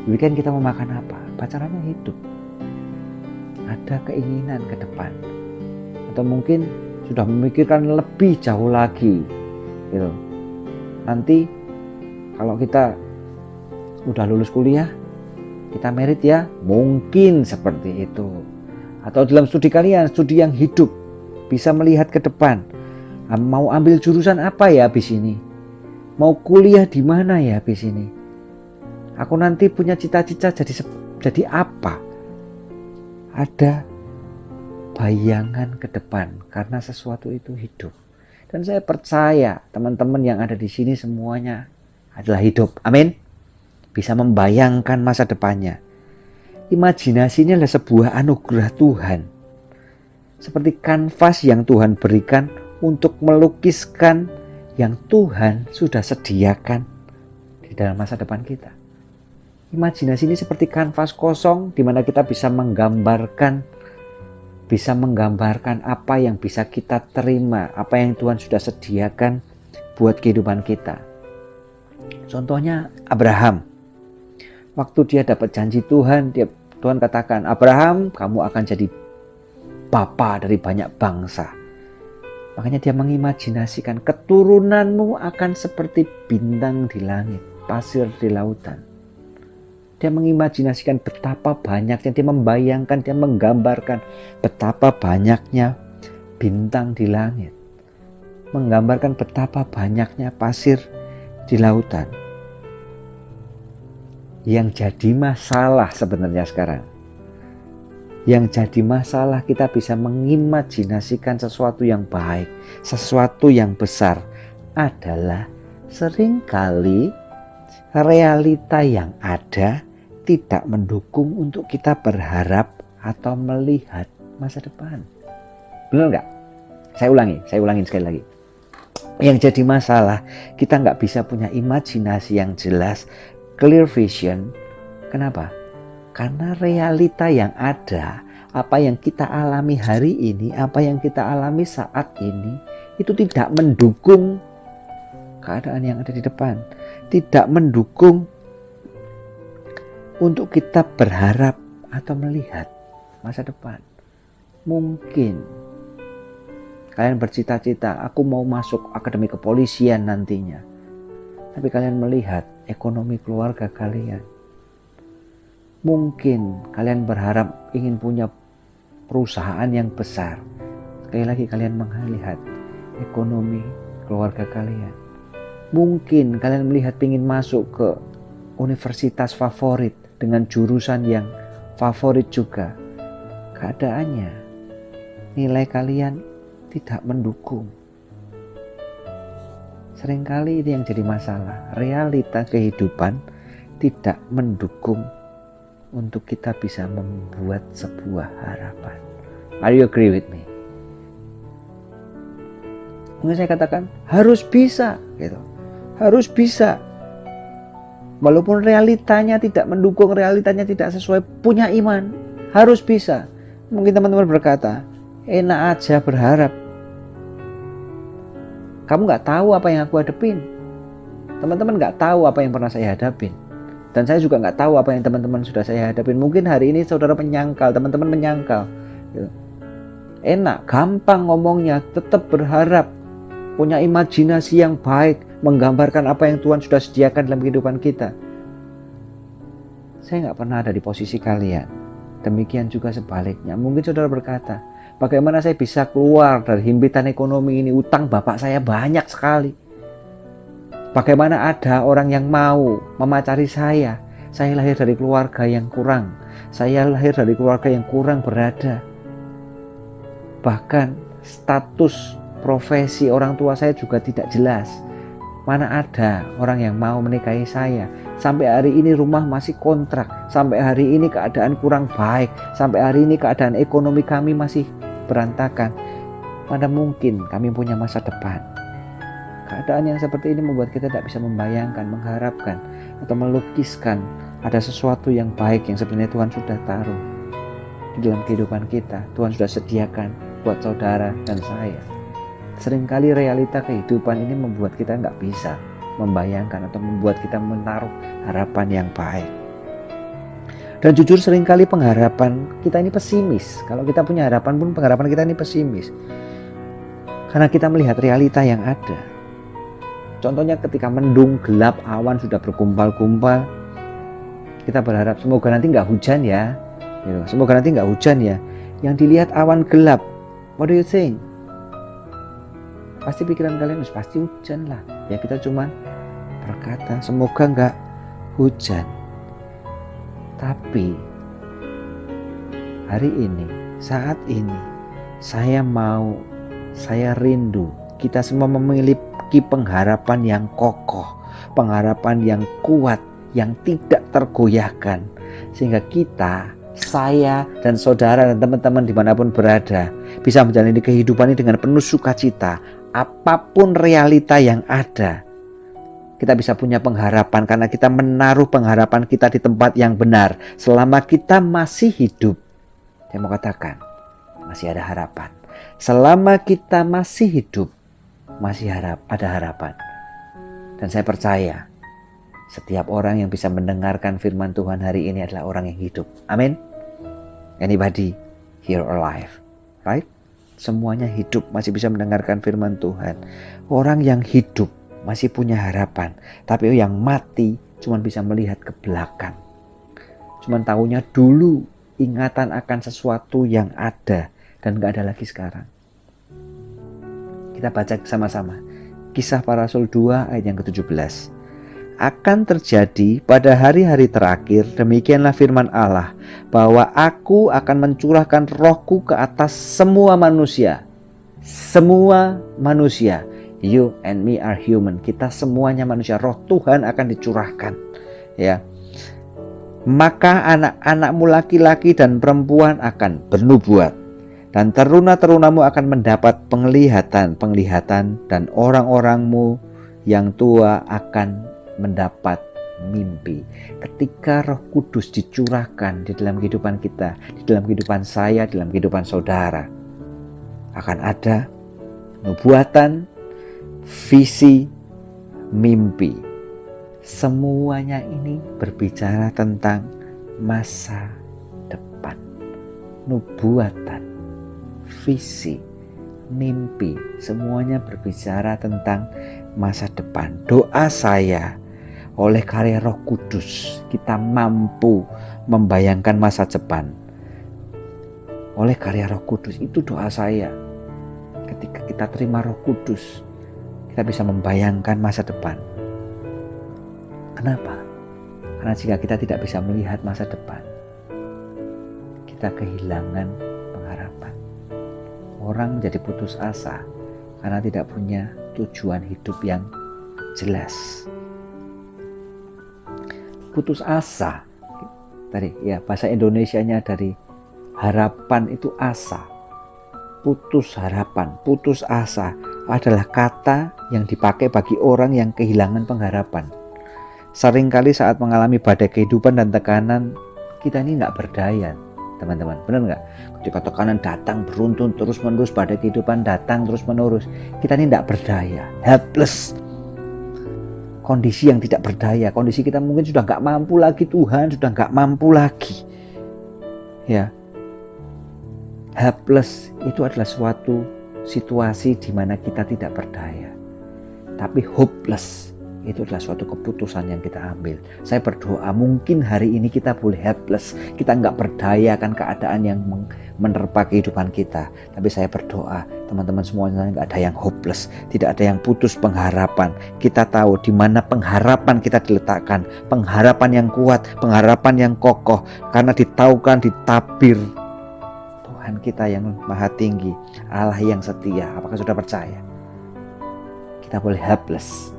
Weekend kita mau makan apa? Pacarannya hidup. Ada keinginan ke depan. Atau mungkin sudah memikirkan lebih jauh lagi. Gitu. Nanti kalau kita udah lulus kuliah, kita merit ya, mungkin seperti itu. Atau dalam studi kalian, studi yang hidup, bisa melihat ke depan. Mau ambil jurusan apa ya habis ini? Mau kuliah di mana ya habis ini? Aku nanti punya cita-cita jadi apa? Ada bayangan ke depan karena sesuatu itu hidup. Dan saya percaya teman-teman yang ada di sini semuanya adalah hidup. Amin. Bisa membayangkan masa depannya. Imajinasi ini adalah sebuah anugerah Tuhan. Seperti kanvas yang Tuhan berikan untuk melukiskan yang Tuhan sudah sediakan di dalam masa depan kita. Imajinasi ini seperti kanvas kosong di mana kita bisa menggambarkan apa yang bisa kita terima, apa yang Tuhan sudah sediakan buat kehidupan kita. Contohnya Abraham. Waktu dia dapat janji Tuhan, Tuhan katakan, Abraham, kamu akan jadi bapa dari banyak bangsa. Makanya dia mengimajinasikan keturunanmu akan seperti bintang di langit, pasir di lautan. Dia mengimajinasikan betapa banyaknya, dia membayangkan, dia menggambarkan betapa banyaknya bintang di langit. Menggambarkan betapa banyaknya pasir di lautan. Yang jadi masalah sebenarnya sekarang, yang jadi masalah kita bisa mengimajinasikan sesuatu yang baik, sesuatu yang besar, adalah seringkali realita yang ada tidak mendukung untuk kita berharap atau melihat masa depan. Benar nggak? Saya ulangin sekali lagi. Yang jadi masalah, kita nggak bisa punya imajinasi yang jelas, clear vision. Kenapa? Karena realita yang ada, apa yang kita alami hari ini, apa yang kita alami saat ini, itu tidak mendukung keadaan yang ada di depan. Tidak mendukung untuk kita berharap atau melihat masa depan. Mungkin kalian bercita-cita, aku mau masuk akademi kepolisian nantinya. Tapi kalian melihat ekonomi keluarga kalian. Mungkin kalian berharap ingin punya perusahaan yang besar. Sekali lagi kalian melihat ekonomi keluarga kalian. Mungkin kalian melihat ingin masuk ke universitas favorit dengan jurusan yang favorit juga. Keadaannya, nilai kalian tidak mendukung. Seringkali ini yang jadi masalah. Realita kehidupan tidak mendukung untuk kita bisa membuat sebuah harapan. Are you agree with me? Mungkin saya katakan harus bisa gitu. Harus bisa. Walaupun realitanya tidak mendukung, realitanya tidak sesuai, punya iman, harus bisa. Mungkin teman-teman berkata, enak aja berharap. Kamu gak tahu apa yang aku hadapin. Teman-teman gak tahu apa yang pernah saya hadapin. Dan saya juga gak tahu apa yang teman-teman sudah saya hadapin. Mungkin hari ini saudara menyangkal, teman-teman menyangkal. Enak, gampang ngomongnya, tetap berharap. Punya imajinasi yang baik, menggambarkan apa yang Tuhan sudah sediakan dalam kehidupan kita. Saya gak pernah ada di posisi kalian. Demikian juga sebaliknya. Mungkin saudara berkata, bagaimana saya bisa keluar dari himpitan ekonomi ini? Utang bapak saya banyak sekali. Bagaimana ada orang yang mau memacari saya? Saya lahir dari keluarga yang kurang. Saya lahir dari keluarga yang kurang berada. Bahkan status profesi orang tua saya juga tidak jelas. Mana ada orang yang mau menikahi saya. Sampai hari ini rumah masih kontrak. Sampai hari ini keadaan kurang baik. Sampai hari ini keadaan ekonomi kami masih berantakan. Mana mungkin kami punya masa depan? Keadaan yang seperti ini membuat kita tidak bisa membayangkan, mengharapkan, atau melukiskan ada sesuatu yang baik yang sebenarnya Tuhan sudah taruh di dalam kehidupan kita. Tuhan sudah sediakan buat saudara dan saya. Seringkali realita kehidupan ini membuat kita nggak bisa membayangkan atau membuat kita menaruh harapan yang baik. Dan jujur seringkali pengharapan kita ini pesimis. Kalau kita punya harapan pun pengharapan kita ini pesimis. Karena kita melihat realita yang ada. Contohnya ketika mendung, gelap, awan sudah bergumpal-gumpal. Kita berharap semoga nanti nggak hujan ya. Semoga nanti nggak hujan ya. Yang dilihat awan gelap. What do you think? Pasti pikiran kalian pasti hujan lah. Ya kita cuma berkata semoga nggak hujan. Tapi hari ini, saat ini, saya rindu kita semua memiliki pengharapan yang kokoh, pengharapan yang kuat, yang tidak tergoyahkan. Sehingga kita, saya dan saudara dan teman-teman dimanapun berada bisa menjalani kehidupan ini dengan penuh sukacita. Apapun realita yang ada, kita bisa punya pengharapan karena kita menaruh pengharapan kita di tempat yang benar. Selama kita masih hidup, saya mau katakan masih ada harapan. Selama kita masih hidup, masih ada harapan. Dan saya percaya setiap orang yang bisa mendengarkan firman Tuhan hari ini adalah orang yang hidup. Amin. Anybody here alive, right? Semuanya hidup, masih bisa mendengarkan firman Tuhan. Orang yang hidup masih punya harapan. Tapi yang mati cuma bisa melihat ke belakang. Cuma tahunya dulu ingatan akan sesuatu yang ada dan gak ada lagi sekarang. Kita baca sama-sama. Kisah Para Rasul 2 ayat yang ke-17. Akan terjadi pada hari-hari terakhir, demikianlah firman Allah, bahwa aku akan mencurahkan rohku ke atas semua manusia. Semua manusia. You and me are human. Kita semuanya manusia. Roh Tuhan akan dicurahkan. Ya. Maka anak-anakmu laki-laki dan perempuan akan bernubuat. Dan teruna-terunamu akan mendapat penglihatan dan orang-orangmu yang tua akan mendapat mimpi. Ketika Roh Kudus dicurahkan di dalam kehidupan kita, di dalam kehidupan saya, di dalam kehidupan saudara, akan ada nubuatan, visi, mimpi. Semuanya ini berbicara tentang masa depan. Nubuatan, visi, mimpi, semuanya berbicara tentang masa depan. Doa saya, oleh karya Roh Kudus, kita mampu membayangkan masa depan. Oleh karya Roh Kudus, itu doa saya. Ketika kita terima Roh Kudus, kita bisa membayangkan masa depan. Kenapa? Karena jika kita tidak bisa melihat masa depan, kita kehilangan pengharapan. Orang menjadi putus asa karena tidak punya tujuan hidup yang jelas. Putus asa tadi ya, bahasa Indonesianya dari harapan itu asa. Putus harapan, putus asa adalah kata yang dipakai bagi orang yang kehilangan pengharapan. Seringkali saat mengalami badai kehidupan dan tekanan, kita ini nggak berdaya, teman-teman. Benar nggak? Ketika tekanan datang beruntun terus-menerus, badai kehidupan datang terus-menerus, kita ini nggak berdaya, helpless. Kondisi yang tidak berdaya, kondisi kita mungkin sudah nggak mampu lagi, Tuhan sudah nggak mampu lagi. Ya, helpless itu adalah suatu situasi di mana kita tidak berdaya. Tapi hopeless itu adalah suatu keputusan yang kita ambil. Saya berdoa mungkin hari ini kita boleh helpless, kita nggak berdaya akan keadaan yang menerpa kehidupan kita. Tapi saya berdoa teman-teman semuanya nggak ada yang hopeless, tidak ada yang putus pengharapan. Kita tahu di mana pengharapan kita diletakkan, pengharapan yang kuat, pengharapan yang kokoh, karena ditaukan, ditabir Tuhan kita yang maha tinggi, Allah yang setia. Apakah sudah percaya? Kita boleh helpless,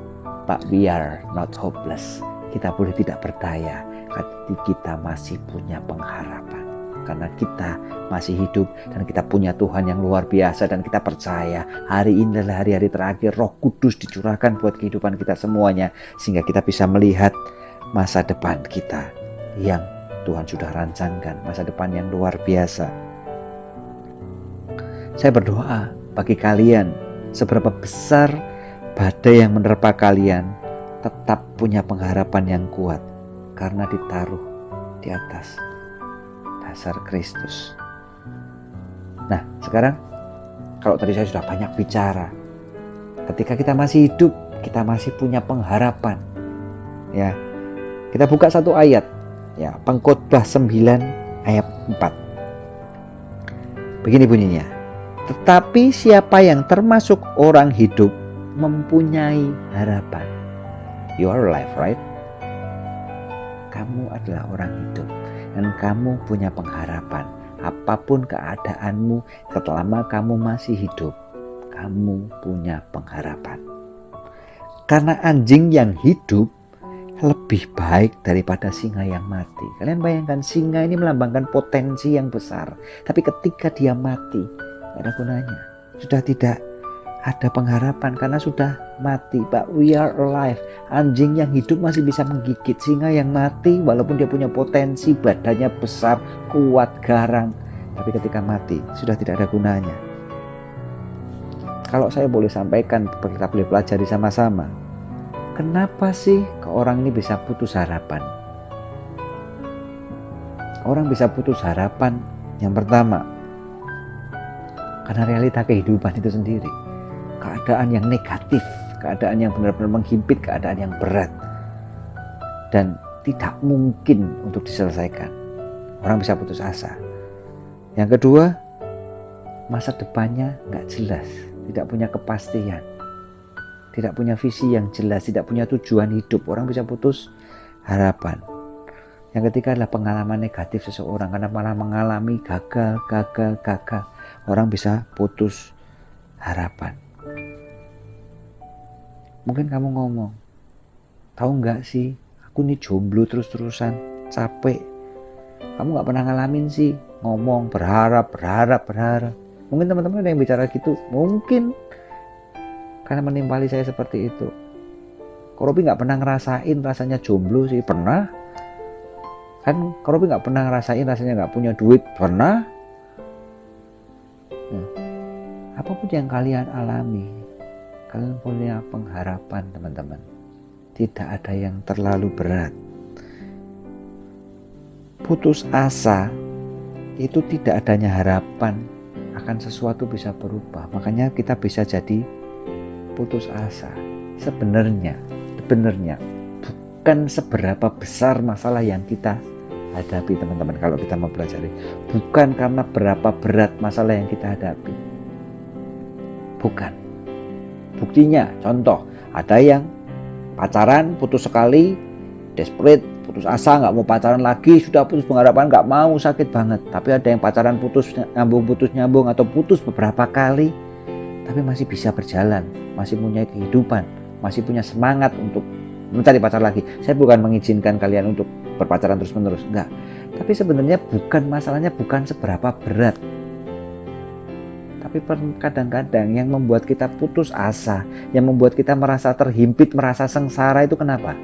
but we are not hopeless. Kita boleh tidak berdaya, tapi kita masih punya pengharapan. Karena kita masih hidup dan kita punya Tuhan yang luar biasa, dan kita percaya hari ini adalah hari-hari terakhir. Roh Kudus dicurahkan buat kehidupan kita semuanya, sehingga kita bisa melihat masa depan kita yang Tuhan sudah rancangkan, masa depan yang luar biasa. Saya berdoa bagi kalian, seberapa besar badai yang menerpa kalian, tetap punya pengharapan yang kuat karena ditaruh di atas dasar Kristus. Nah, sekarang kalau tadi saya sudah banyak bicara, ketika kita masih hidup, kita masih punya pengharapan. Ya, kita buka satu ayat, ya, Pengkhotbah 9 ayat 4. Begini bunyinya. Tetapi siapa yang termasuk orang hidup mempunyai harapan. You are alive, right? Kamu adalah orang hidup dan kamu punya pengharapan. Apapun keadaanmu, selama kamu masih hidup, kamu punya pengharapan. Karena anjing yang hidup lebih baik daripada singa yang mati. Kalian bayangkan, singa ini melambangkan potensi yang besar, tapi ketika dia mati, tidak ada gunanya, sudah tidak ada pengharapan karena sudah mati. But we are alive. Anjing yang hidup masih bisa menggigit, singa yang mati walaupun dia punya potensi, badannya besar, kuat, garang, tapi ketika mati sudah tidak ada gunanya. Kalau saya boleh sampaikan, kita boleh pelajari sama-sama, kenapa sih orang ini bisa putus harapan? Orang bisa putus harapan yang pertama, karena realita kehidupan itu sendiri. Keadaan yang negatif, keadaan yang benar-benar menghimpit, keadaan yang berat dan tidak mungkin untuk diselesaikan. Orang bisa putus asa. Yang kedua, masa depannya nggak jelas, tidak punya kepastian, tidak punya visi yang jelas, tidak punya tujuan hidup. Orang bisa putus harapan. Yang ketiga adalah pengalaman negatif seseorang, karena malah mengalami gagal. Orang bisa putus harapan. Mungkin kamu ngomong, tahu nggak sih, aku nih jomblo terus-terusan, capek. Kamu nggak pernah ngalamin sih, ngomong berharap. Mungkin teman-teman ada yang bicara gitu, mungkin karena menimpali saya seperti itu. Kok Robi nggak pernah ngerasain rasanya jomblo sih? Pernah. Kan Robi nggak pernah ngerasain rasanya nggak punya duit? Pernah. Nah, apapun yang kalian alami, kalian punya pengharapan, teman-teman. Tidak ada yang terlalu berat. Putus asa itu tidak adanya harapan akan sesuatu bisa berubah. Makanya kita bisa jadi putus asa. Sebenarnya bukan seberapa besar masalah yang kita hadapi, teman-teman. Kalau kita mempelajari, bukan karena berapa berat masalah yang kita hadapi, bukan. Buktinya, contoh, ada yang pacaran putus sekali, desperate, putus asa, nggak mau pacaran lagi, sudah putus pengharapan, nggak mau, sakit banget. Tapi ada yang pacaran putus nyambung, atau putus beberapa kali, tapi masih bisa berjalan, masih punya kehidupan, masih punya semangat untuk mencari pacar lagi. Saya bukan mengizinkan kalian untuk berpacaran terus-menerus, enggak. Tapi sebenarnya masalahnya bukan seberapa berat. Tapi kadang-kadang yang membuat kita putus asa, yang membuat kita merasa terhimpit, merasa sengsara itu kenapa?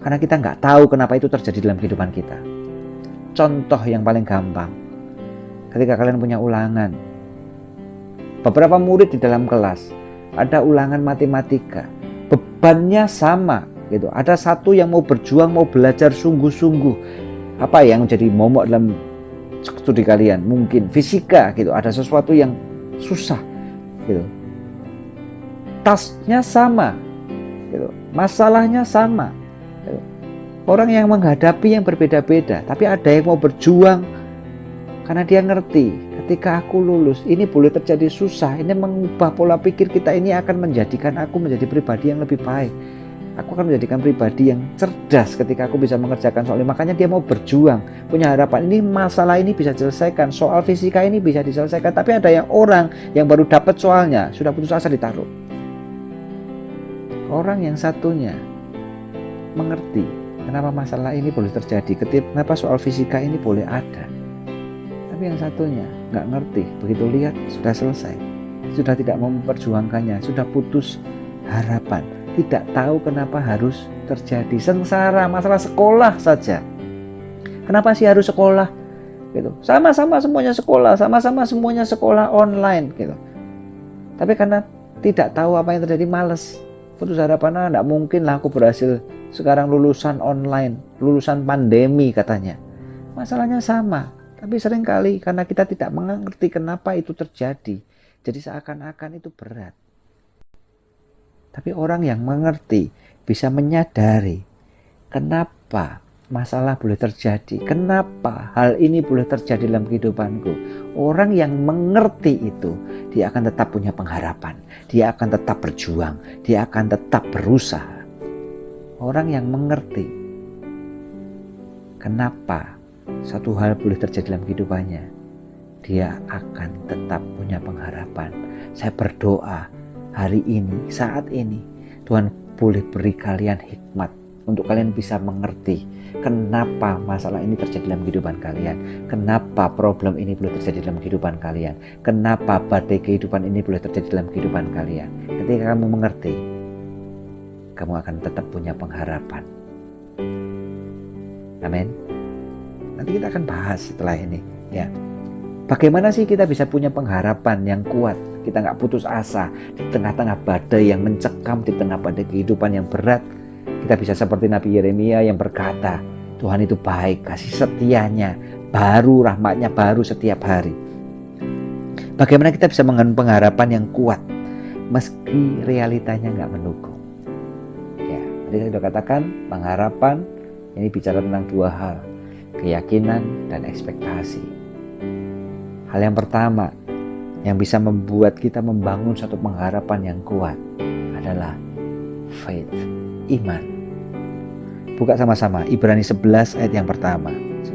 Karena kita nggak tahu kenapa itu terjadi dalam kehidupan kita. Contoh yang paling gampang, ketika kalian punya ulangan, beberapa murid di dalam kelas, ada ulangan matematika, bebannya sama gitu. Ada satu yang mau berjuang, mau belajar sungguh-sungguh. Apa yang jadi momok dalam studi kalian? Mungkin fisika gitu, ada sesuatu yang susah gitu. Tasnya sama gitu. Masalahnya sama gitu. Orang yang menghadapi yang berbeda-beda, tapi ada yang mau berjuang karena dia ngerti ketika aku lulus ini boleh terjadi susah, ini mengubah pola pikir kita, ini akan menjadikan aku menjadi pribadi yang lebih baik. Aku akan menjadikan pribadi yang cerdas ketika aku bisa mengerjakan soal ini. Makanya dia mau berjuang, punya harapan ini masalah ini bisa diselesaikan, soal fisika ini bisa diselesaikan. Tapi ada yang orang yang baru dapat soalnya sudah putus asa ditaruh. Orang yang satunya mengerti kenapa masalah ini boleh terjadi, kenapa soal fisika ini boleh ada. Tapi yang satunya nggak ngerti, begitu lihat sudah selesai, sudah tidak mau memperjuangkannya, sudah putus harapan, tidak tahu kenapa harus terjadi. Sengsara, masalah sekolah saja. Kenapa sih harus sekolah? Gitu. Sama-sama semuanya sekolah, sama-sama semuanya sekolah online gitu. Tapi karena tidak tahu apa yang terjadi, males. Putus harapan, enggak mungkin lah aku berhasil sekarang lulusan online, lulusan pandemi katanya. Masalahnya sama, tapi seringkali karena kita tidak mengerti kenapa itu terjadi, jadi seakan-akan itu berat. Tapi orang yang mengerti bisa menyadari kenapa masalah boleh terjadi, kenapa hal ini boleh terjadi dalam kehidupanku. Orang yang mengerti itu, dia akan tetap punya pengharapan, dia akan tetap berjuang, dia akan tetap berusaha. Orang yang mengerti kenapa satu hal boleh terjadi dalam kehidupannya, dia akan tetap punya pengharapan. Saya berdoa hari ini, saat ini, Tuhan boleh beri kalian hikmat untuk kalian bisa mengerti kenapa masalah ini terjadi dalam kehidupan kalian, kenapa problem ini boleh terjadi dalam kehidupan kalian, kenapa badai kehidupan ini boleh terjadi dalam kehidupan kalian. Ketika kamu mengerti, kamu akan tetap punya pengharapan. Amin. Nanti kita akan bahas setelah ini ya. Bagaimana sih kita bisa punya pengharapan yang kuat? Kita nggak putus asa di tengah-tengah badai yang mencekam, di tengah badai kehidupan yang berat. Kita bisa seperti Nabi Yeremia yang berkata, Tuhan itu baik, kasih setianya baru, rahmatnya baru setiap hari. Bagaimana kita bisa mengandung pengharapan yang kuat meski realitanya nggak mendukung? Ya, tadi saya sudah katakan pengharapan ini bicara tentang dua hal, keyakinan dan ekspektasi. Hal yang pertama yang bisa membuat kita membangun satu pengharapan yang kuat adalah faith, iman. Buka sama-sama Ibrani 11 ayat yang pertama.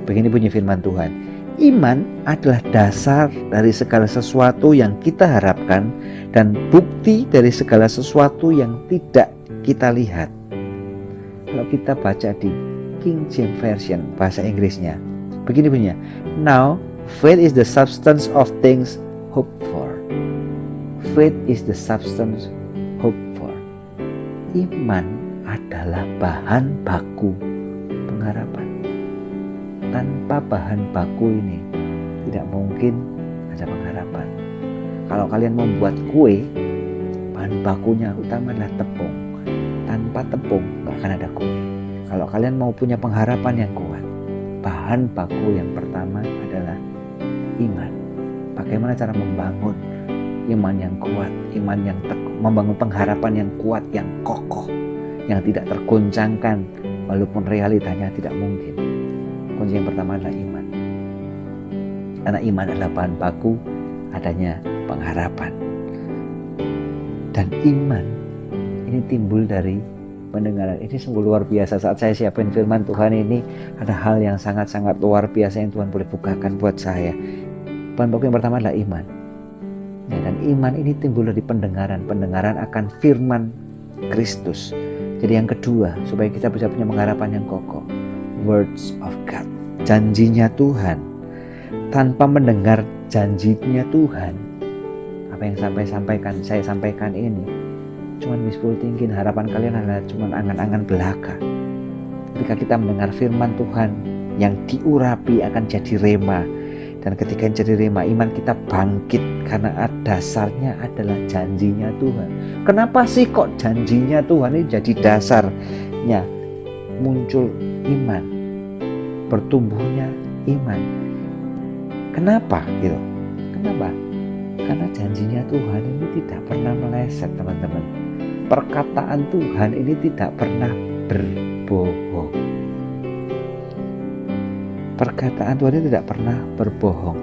Begini bunyi firman Tuhan. Iman adalah dasar dari segala sesuatu yang kita harapkan dan bukti dari segala sesuatu yang tidak kita lihat. Kalau kita baca di King James Version bahasa Inggrisnya, begini bunyinya. Now faith is the substance of things hoped for. Faith is the substance hoped for. Iman adalah bahan baku pengharapan. Tanpa bahan baku ini tidak mungkin ada pengharapan. Kalau kalian membuat kue, bahan bakunya utama adalah tepung. Tanpa tepung gak akan ada kue. Kalau kalian mau punya pengharapan yang kuat, bahan baku yang pertama adalah iman. Bagaimana cara membangun iman yang kuat, iman yang teguh, membangun pengharapan yang kuat, yang kokoh, yang tidak tergoncangkan walaupun realitanya tidak mungkin. Kunci yang pertama adalah iman. Karena iman adalah bahan baku adanya pengharapan. Dan iman ini timbul dari pendengaran. Ini sungguh luar biasa. Saat saya siapin firman Tuhan ini, ada hal yang sangat-sangat luar biasa yang Tuhan boleh bukakan buat saya. Bahan baku yang pertama adalah iman. Ya, dan iman ini timbul dari pendengaran. Pendengaran akan firman Kristus. Jadi yang kedua, supaya kita bisa punya pengharapan yang kokoh, words of God, janjinya Tuhan. Tanpa mendengar janjinya Tuhan, apa yang saya sampaikan ini cuman wishful thinking, harapan kalian adalah cuman angan-angan belaka. Ketika kita mendengar firman Tuhan yang diurapi akan jadi rema, dan ketika jadi rema, iman kita bangkit karena dasarnya adalah janjinya Tuhan. Kenapa sih kok janjinya Tuhan ini jadi dasarnya muncul iman, bertumbuhnya iman? Kenapa gitu? Kenapa? Karena janjinya Tuhan ini tidak pernah meleset, teman-teman. Perkataan Tuhan ini tidak pernah berbohong. Perkataan Tuhan ini tidak pernah berbohong.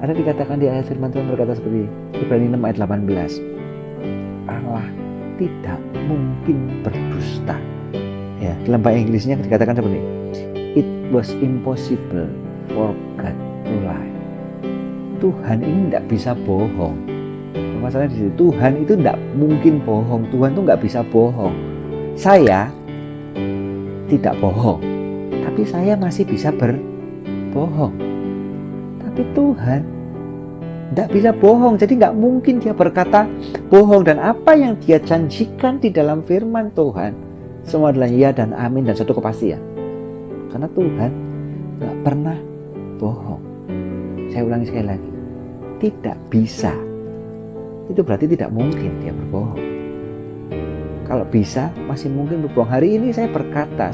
Ada dikatakan di ayat firman Tuhan berkata seperti Ibrani 6 ayat 18. Allah tidak mungkin berdusta. Ya, dalam bahasa Inggrisnya dikatakan seperti it was impossible for God to lie. Tuhan ini tidak bisa bohong. Masalahnya di situ, Tuhan itu tidak mungkin bohong. Tuhan itu nggak bisa bohong. Saya tidak bohong, tapi saya masih bisa berbohong. Tapi Tuhan tidak bisa bohong, jadi nggak mungkin dia berkata bohong. Dan apa yang dia janjikan di dalam firman Tuhan semua adalah ya dan amin dan satu kepastian. Karena Tuhan nggak pernah bohong. Saya ulangi sekali lagi, tidak bisa. Itu berarti tidak mungkin dia berbohong. Kalau bisa, masih mungkin berbohong. Hari ini saya berkata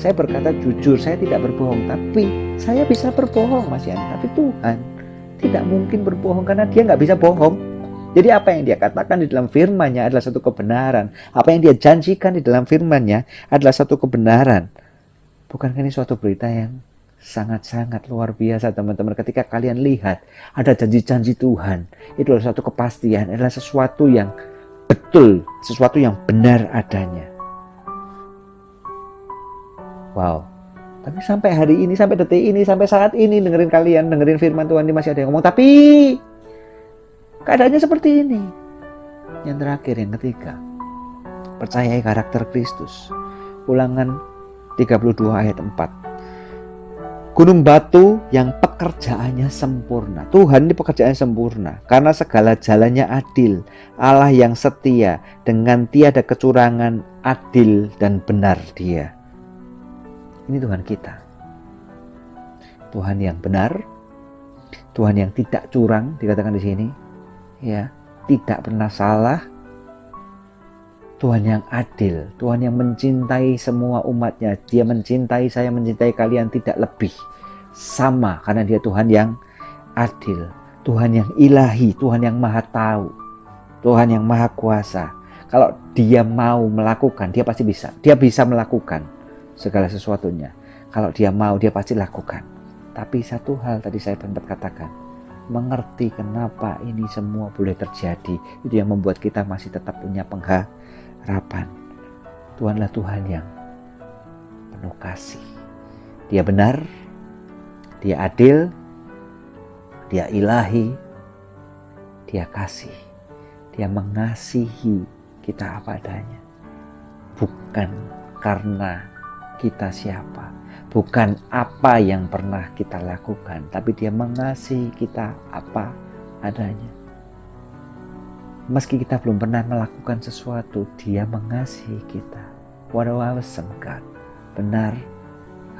jujur, saya tidak berbohong. Tapi saya bisa berbohong, Mas Yani. Tapi Tuhan tidak mungkin berbohong karena dia nggak bisa bohong. Jadi apa yang dia katakan di dalam firman-Nya adalah satu kebenaran. Apa yang dia janjikan di dalam firman-Nya adalah satu kebenaran. Bukankah ini suatu berita yang sangat-sangat luar biasa, teman-teman? Ketika kalian lihat ada janji-janji Tuhan, itu adalah satu kepastian, adalah sesuatu yang betul, sesuatu yang benar adanya. Wow. Tapi sampai hari ini, sampai detik ini, sampai saat ini dengerin firman Tuhan ini masih ada yang ngomong, tapi keadaannya seperti ini. Yang terakhir, yang ketiga, percayai karakter Kristus. Ulangan 32 ayat 4. Gunung batu yang pekerjaannya sempurna. Tuhan ini pekerjaannya sempurna karena segala jalannya adil. Allah yang setia, dengan tiada kecurangan, adil dan benar Dia. Ini Tuhan kita. Tuhan yang benar, Tuhan yang tidak curang, dikatakan di sini, ya, tidak pernah salah. Tuhan yang adil, Tuhan yang mencintai semua umatnya. Dia mencintai saya, mencintai kalian tidak lebih, sama, karena dia Tuhan yang adil, Tuhan yang ilahi, Tuhan yang maha tahu, Tuhan yang maha kuasa. Kalau dia mau melakukan, dia pasti bisa. Dia bisa melakukan segala sesuatunya. Kalau dia mau, dia pasti lakukan. Tapi satu hal tadi saya sempat katakan, mengerti kenapa ini semua boleh terjadi, itu yang membuat kita masih tetap punya pengharapan. Tuhanlah Tuhan yang penuh kasih. Dia benar, Dia adil, Dia ilahi, Dia kasih. Dia mengasihi kita apa adanya. Bukan karena kita siapa, bukan apa yang pernah kita lakukan, tapi Dia mengasihi kita apa adanya. Meski kita belum pernah melakukan sesuatu, Dia mengasihi kita. What a awesome God. Benar,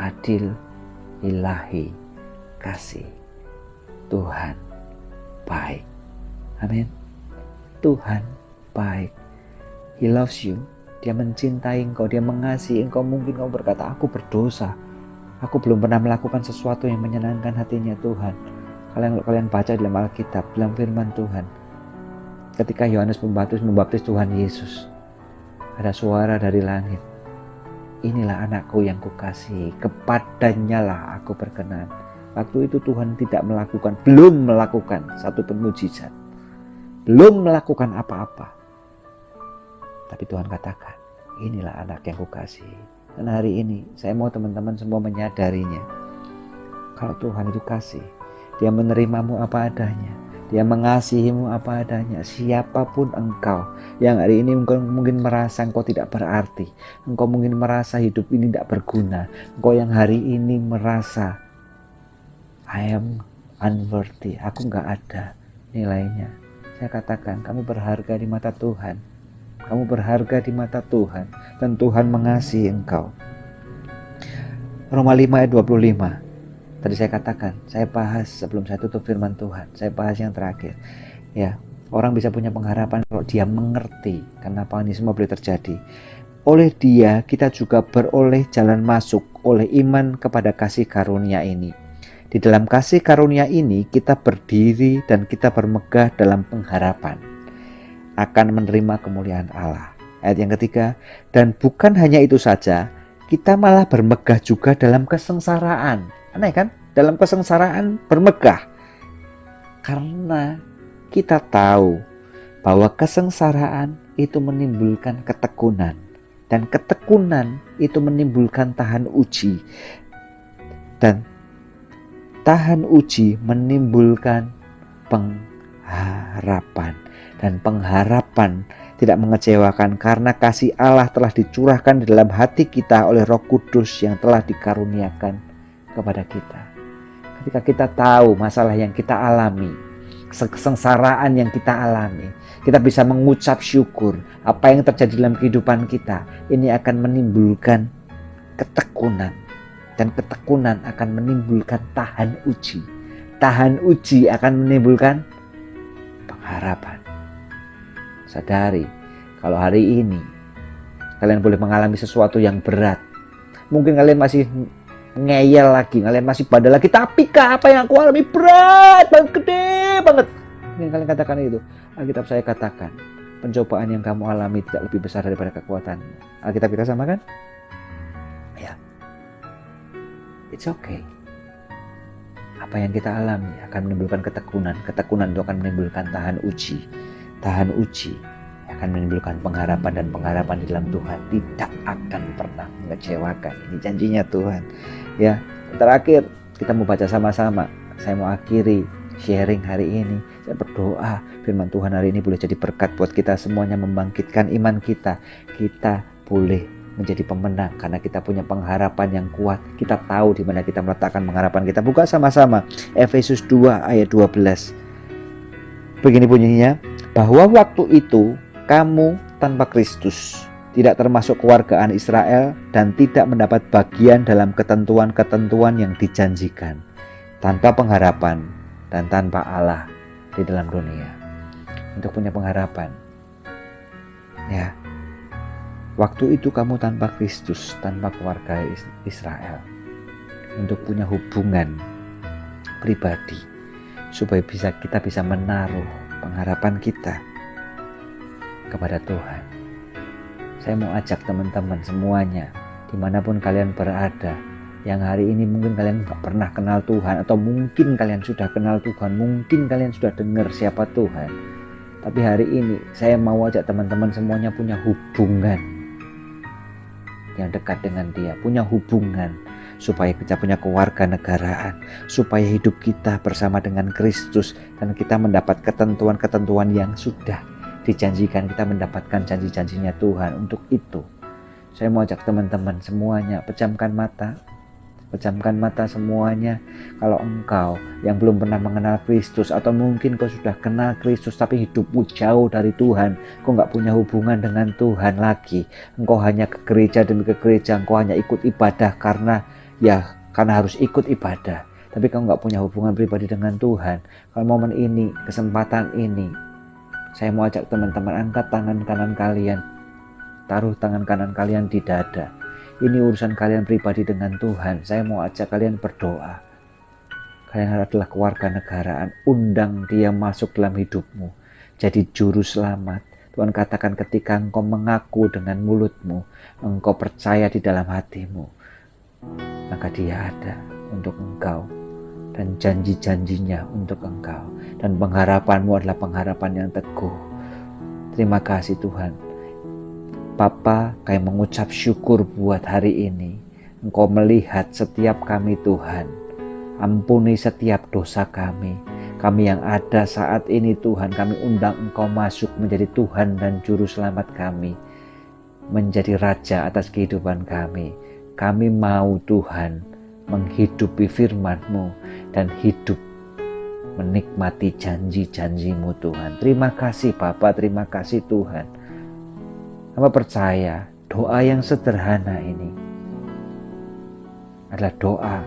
adil, ilahi, kasih. Tuhan baik. Amin. Tuhan baik. He loves you. Dia mencintai engkau, Dia mengasihi engkau. Mungkin kau berkata, aku berdosa, aku belum pernah melakukan sesuatu yang menyenangkan hatinya Tuhan. Kalian baca dalam Alkitab, dalam firman Tuhan, ketika Yohanes membaptis Tuhan Yesus, ada suara dari langit, inilah anakku yang kukasihi, kepadanya lah aku berkenan. Waktu itu Tuhan belum melakukan satu pun mujizat, belum melakukan apa-apa. Tapi Tuhan katakan, inilah anak yang kukasihi. Dan hari ini saya mau teman-teman semua menyadarinya. Kalau Tuhan itu kasih, Dia menerimamu apa adanya. Dia mengasihimu apa adanya. Siapapun engkau yang hari ini engkau mungkin merasa engkau tidak berarti, engkau mungkin merasa hidup ini tidak berguna, engkau yang hari ini merasa I am unworthy, aku nggak ada nilainya. Saya katakan kamu berharga di mata Tuhan. Kamu berharga di mata Tuhan dan Tuhan mengasihi engkau. Roma 5 ayat 25. Tadi saya katakan, saya bahas sebelum saya tutup firman Tuhan. Saya bahas yang terakhir. Ya, orang bisa punya pengharapan kalau dia mengerti kenapa ini semua boleh terjadi. Oleh dia kita juga beroleh jalan masuk oleh iman kepada kasih karunia ini. Di dalam kasih karunia ini kita berdiri dan kita bermegah dalam pengharapan akan menerima kemuliaan Allah. Ayat yang ketiga, dan bukan hanya itu saja, kita malah bermegah juga dalam kesengsaraan. Aneh kan? Dalam kesengsaraan bermegah. Karena kita tahu bahwa kesengsaraan itu menimbulkan ketekunan. Dan ketekunan itu menimbulkan tahan uji. Dan tahan uji menimbulkan pengharapan. Dan pengharapan tidak mengecewakan karena kasih Allah telah dicurahkan di dalam hati kita oleh Roh Kudus yang telah dikaruniakan kepada kita. Ketika kita tahu masalah yang kita alami, kesengsaraan yang kita alami, kita bisa mengucap syukur apa yang terjadi dalam kehidupan kita. Ini akan menimbulkan ketekunan, dan ketekunan akan menimbulkan tahan uji. Tahan uji akan menimbulkan pengharapan. Sadari kalau hari ini kalian boleh mengalami sesuatu yang berat. Mungkin kalian masih ngeyel lagi, kalian masih pada lagi, tapi apa yang aku alami berat banget, gede banget. Mungkin kalian katakan itu. Alkitab saya katakan, pencobaan yang kamu alami tidak lebih besar daripada kekuatanmu. Alkitab kita sama kan? Ya, it's okay. Apa yang kita alami akan menimbulkan ketekunan. Ketekunan itu akan menimbulkan tahan uji. Tahan uji akan menimbulkan pengharapan, dan pengharapan di dalam Tuhan tidak akan pernah mengecewakan. Ini janjinya Tuhan. Ya, terakhir kita mau baca sama-sama. Saya mau akhiri sharing hari ini. Saya berdoa firman Tuhan hari ini boleh jadi berkat buat kita semuanya, membangkitkan iman kita. Kita boleh menjadi pemenang karena kita punya pengharapan yang kuat. Kita tahu di mana kita meletakkan pengharapan kita. Buka sama-sama Efesus 2 ayat 12. Begini bunyinya, bahwa waktu itu kamu tanpa Kristus, tidak termasuk kewargaan Israel dan tidak mendapat bagian dalam ketentuan-ketentuan yang dijanjikan, tanpa pengharapan dan tanpa Allah di dalam dunia. Untuk punya pengharapan, ya, waktu itu kamu tanpa Kristus, tanpa keluarga Israel, untuk punya hubungan pribadi, supaya kita bisa menaruh pengharapan kita kepada Tuhan. Saya mau ajak teman-teman semuanya, dimanapun kalian berada, yang hari ini mungkin kalian gak pernah kenal Tuhan, atau mungkin kalian sudah kenal Tuhan, mungkin kalian sudah dengar siapa Tuhan. Tapi hari ini saya mau ajak teman-teman semuanya punya hubungan yang dekat dengan Dia, punya hubungan supaya kita punya kewarganegaraan, supaya hidup kita bersama dengan Kristus dan kita mendapat ketentuan-ketentuan yang sudah dijanjikan, kita mendapatkan janji-janjinya Tuhan. Untuk itu saya mau ajak teman-teman semuanya, pejamkan mata semuanya. Kalau engkau yang belum pernah mengenal Kristus, atau mungkin kau sudah kenal Kristus tapi hidupmu jauh dari Tuhan, kau gak punya hubungan dengan Tuhan lagi, engkau hanya ke gereja demi ke gereja, engkau hanya ikut ibadah karena harus ikut ibadah, tapi kamu gak punya hubungan pribadi dengan Tuhan. Kalau momen ini, kesempatan ini, saya mau ajak teman-teman, angkat tangan kanan kalian, taruh tangan kanan kalian di dada. Ini urusan kalian pribadi dengan Tuhan. Saya mau ajak kalian berdoa. Kalian adalah kewarganegaraan, undang Dia masuk dalam hidupmu, jadi juru selamat. Tuhan katakan, ketika engkau mengaku dengan mulutmu, engkau percaya di dalam hatimu, maka Dia ada untuk engkau, dan janji-janjinya untuk engkau, dan pengharapanmu adalah pengharapan yang teguh. Terima kasih Tuhan. Bapa, kami mengucap syukur buat hari ini. Engkau melihat setiap kami Tuhan. Ampuni setiap dosa kami. Kami yang ada saat ini Tuhan, kami undang Engkau masuk menjadi Tuhan dan Juru Selamat kami, menjadi Raja atas kehidupan kami. Kami mau Tuhan menghidupi firman-Mu dan hidup menikmati janji-janji-Mu Tuhan. Terima kasih Bapa, terima kasih Tuhan. Hamba percaya doa yang sederhana ini adalah doa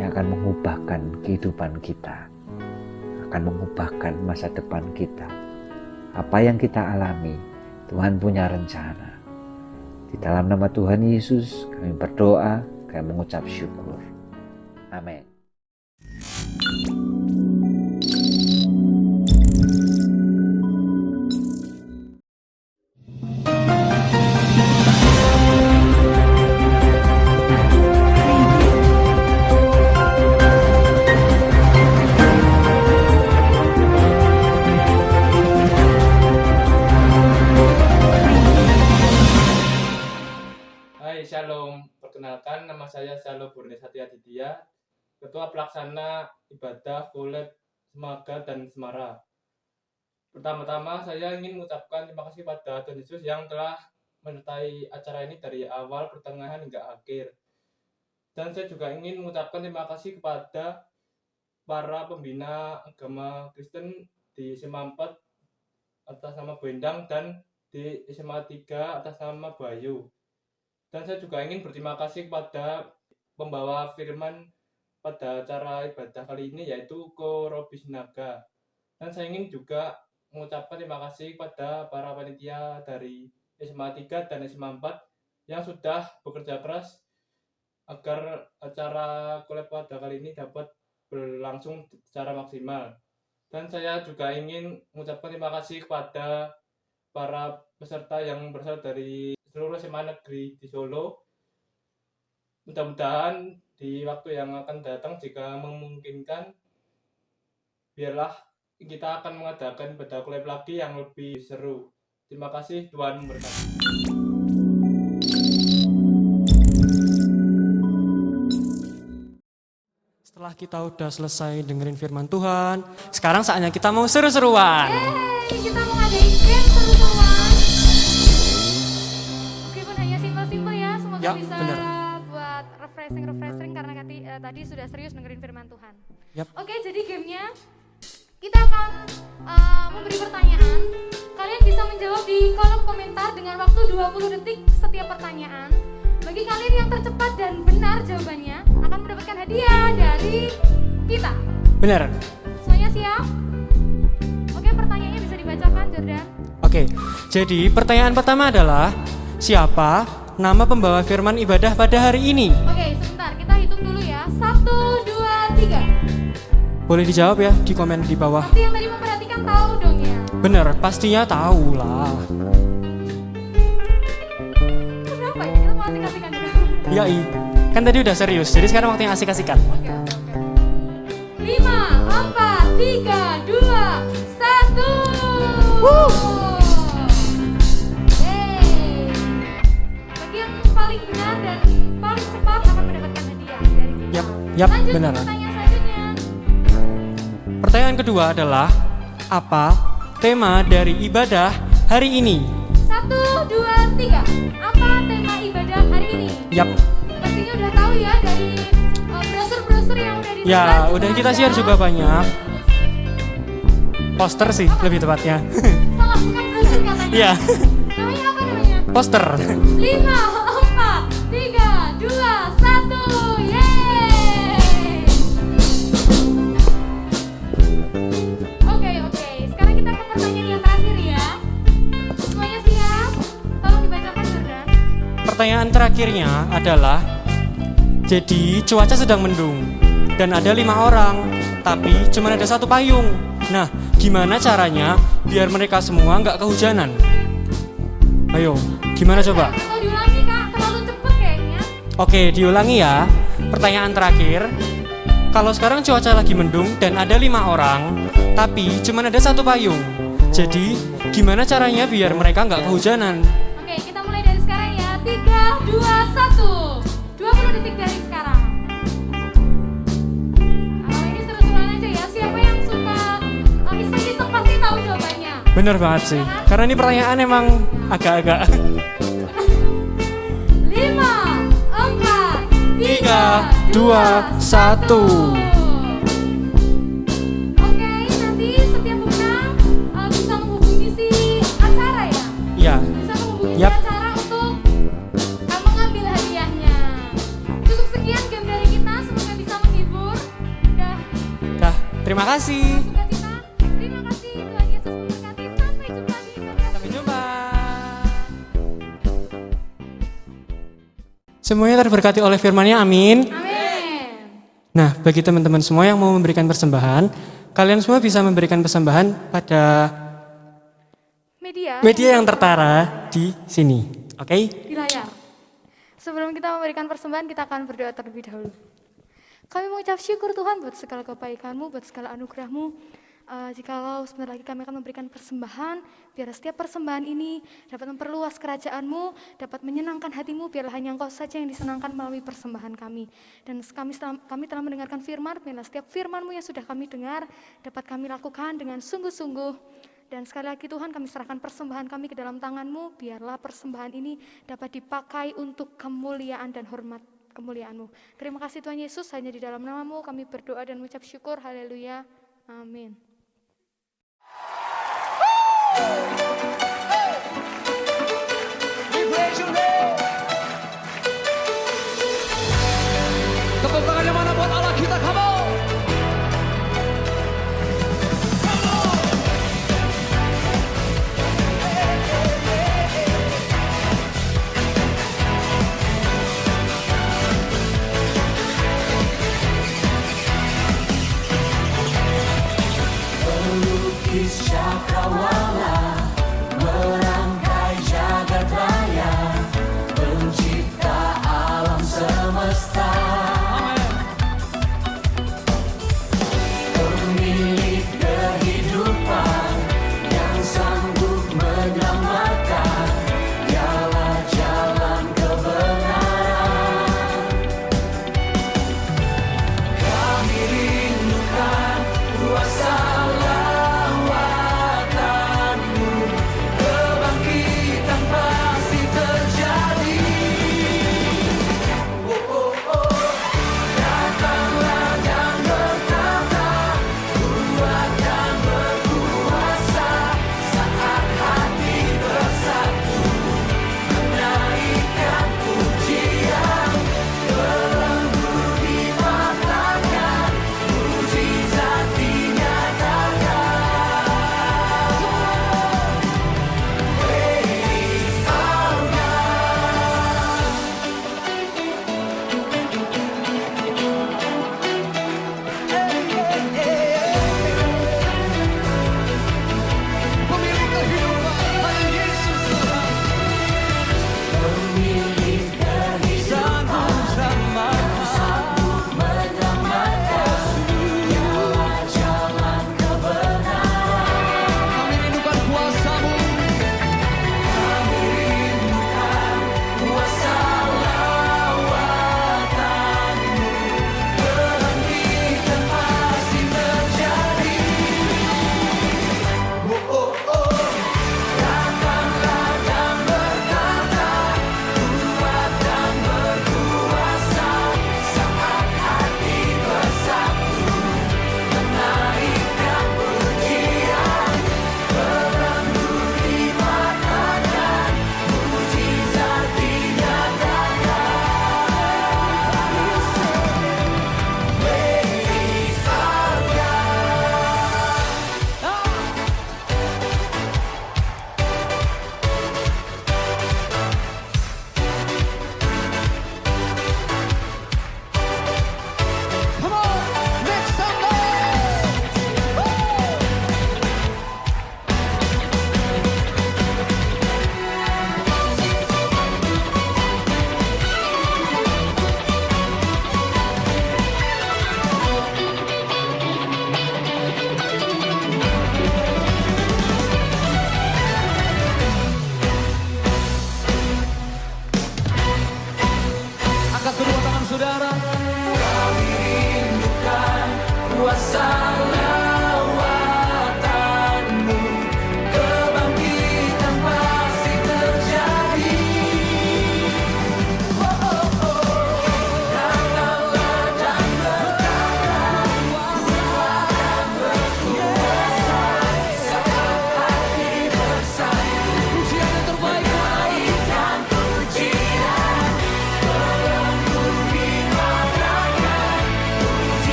yang akan mengubahkan kehidupan kita, akan mengubahkan masa depan kita. Apa yang kita alami, Tuhan punya rencana. Di dalam nama Tuhan Yesus kami berdoa, kami mengucap syukur. Amin. Hai, Shalom. Perkenalkan, nama saya Shalom Burnes Hati Aditya, Ketua Pelaksana Ibadah Kolab Semaga dan Semara. Pertama-tama, saya ingin mengucapkan terima kasih pada Tuhan Yesus yang telah menyertai acara ini dari awal, pertengahan, hingga akhir. Dan saya juga ingin mengucapkan terima kasih kepada para pembina agama Kristen di SMA 4 atas nama Bu Endang dan di SMA 3 atas nama Bayu. Dan saya juga ingin berterima kasih kepada pembawa firman pada acara ibadah kali ini, yaitu Ko Robi Sinaga. Dan saya ingin juga mengucapkan terima kasih kepada para panitia dari SMA 3 dan SMA 4 yang sudah bekerja keras agar acara kolab pada kali ini dapat berlangsung secara maksimal. Dan saya juga ingin mengucapkan terima kasih kepada para peserta yang berasal dari seluruh SMA negeri di Solo. Mudah-mudahan di waktu yang akan datang, jika memungkinkan, biarlah kita akan mengadakan ibadah kolab lagi yang lebih seru. Terima kasih, Tuhan memberkati. Setelah kita udah selesai dengerin firman Tuhan, sekarang saatnya kita mau seru-seruan. Yeay, kita mau ngadain game seru-seruan. Meskipun hanya simpel-simpel ya, semoga Ya, bisa bener. buat refreshing karena tadi sudah serius dengerin firman Tuhan. Yap. Oke, jadi gamenya kita akan memberi pertanyaan. Kalian bisa menjawab di kolom komentar dengan waktu 20 detik setiap pertanyaan. Bagi kalian yang tercepat dan benar jawabannya akan mendapatkan hadiah dari kita. Bener. Semuanya siap? Oke, pertanyaannya bisa dibacakan, Jordan. Oke, jadi pertanyaan pertama adalah siapa nama pembawa firman ibadah pada hari ini? Oke, sebentar, kita hitung dulu ya. 1, 2, 3. Boleh dijawab ya di komen di bawah. Pasti yang tadi memperhatikan tahu dong ya. Bener, pastinya tahu lah. Kenapa ya? Kita mau asik-asikan juga. Yai, kan tadi udah serius, jadi sekarang waktunya asik-asikan. Oke. 5, 4, 3, 2, 1. Yeay. Bagi yang paling benar dan paling cepat akan mendapatkan hadiah dari kita. Yap, Lanjut benar. ke pertanyaan selanjutnya. Pertanyaan kedua adalah apa tema dari ibadah hari ini? 1, 2, 3. Apa tema ibadah hari ini? Yap, Pastinya udah tahu ya dari brosur-brosur yang udah disebar. ya juga udah kita ada. share juga banyak. Poster sih lebih tepatnya. Salah, bukan brosur katanya. Iya, Namanya apa namanya? poster. 5, 4, 3, 2, 1. Yeay. Oke. Sekarang kita ke pertanyaan yang terakhir ya. Semuanya siap? Tolong dibacakan, Jordan. Pertanyaan terakhirnya adalah jadi cuaca sedang mendung dan ada 5 orang, tapi cuma ada 1 payung. Nah, gimana caranya biar mereka semua nggak kehujanan? Ayo, gimana coba? Mau diulangi Kak? Terlalu cepet kayaknya. Oke, diulangi ya. Pertanyaan terakhir. Kalau sekarang cuaca lagi mendung dan ada 5 orang, tapi cuma ada 1 payung. Jadi, gimana caranya biar mereka nggak kehujanan? Oke, kita mulai dari sekarang ya. 3, 2, 1. 20 detik dari sekarang. Kalau ini seru-seruan aja ya. Siapa yang sudah Bener banget sih. Karena ini pertanyaan emang agak-agak 5, 4, 3, 2, 1. Oke, nanti setiap pemenang bisa menghubungi si acara ya. Iya. Bisa menghubungi si Yap. acara untuk mengambil hadiahnya. Cukup sekian game dari kita, semoga bisa menghibur. Dah, terima kasih. Sukacita. Terima kasih, Tuhan Yesus memberkati. Sampai jumpa di podcast. Sampai jumpa. Semuanya terberkati oleh firman-Nya, amin. Amin. Nah, bagi teman-teman semua yang mau memberikan persembahan, kalian semua bisa memberikan persembahan pada media yang tertara di sini. Oke? Di layar. Sebelum kita memberikan persembahan, kita akan berdoa terlebih dahulu. Kami mengucap syukur Tuhan buat segala kebaikan-Mu, buat segala anugerah-Mu. Jikalau sebentar lagi kami akan memberikan persembahan, biar setiap persembahan ini dapat memperluas kerajaan-Mu, dapat menyenangkan hati-Mu, biarlah hanya Engkau saja yang disenangkan melalui persembahan kami. Dan kami telah mendengarkan firman, biarlah setiap firman-Mu yang sudah kami dengar, dapat kami lakukan dengan sungguh-sungguh. Dan sekali lagi Tuhan, kami serahkan persembahan kami ke dalam tangan-Mu, biarlah persembahan ini dapat dipakai untuk kemuliaan dan hormat kemuliaan-Mu. Terima kasih Tuhan Yesus, hanya di dalam nama-Mu kami berdoa dan mengucap syukur, haleluya, amin. Tepuk tangannya mana buat Allah kita, come on. Pelukis cakrawala merangkai jagat raya, pencipta alam semesta, pemilik kehidupan yang sanggup menyelamatkan, dialah jalan kebenaran. Kami rindukan kuasa lawatanmu, kebangkitan pasti terjadi. Oh, oh, oh. Datanglah dan bertata, kuat dan berkuasa, saat hati bersatu, menaikkan pujian, belenggu dimatahkan, mujizat dinyatakan. Praise our Pemilik kehidupan, hanya Yesus Tuhan. Pemilik kehidupan, sanggup menyelamatkan, dialah jalan kebenaran. Kami rindukan kuasa-Mu. Kami rindukan kuasa lawatanmu, kebangkitan pasti terjadi. Oh, oh, oh. Datanglah dan berkata, kuat dan berkuasa, saat hati bersatu, menaikkan pujian, belenggu dimatahkan, mujizat dinyatakan. Praise our Come on, make some noise. Angkat kedua tangan saudara. Kami rindukan kuasa lawatanmu,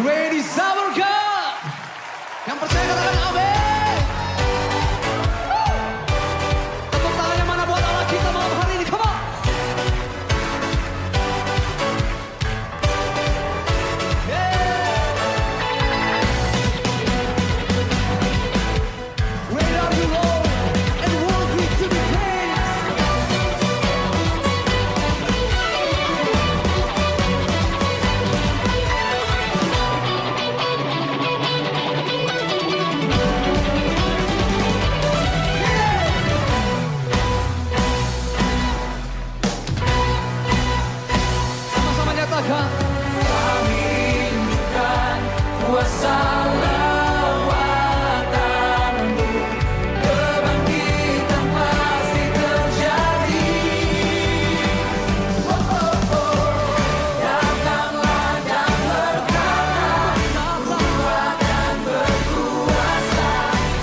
Great is our God. Yang percaya katakan amin. Tepuk tangannya mana buat Allah kita malam hari ini, come on. Great are you, Lord, and worthy to be praised. Sama-sama nyatakan. Kami rindukan kuasa lawatan-Mu. Kebangkitan pasti terjadi. Datanglah dan berkata, Tuhan akan berkuasa.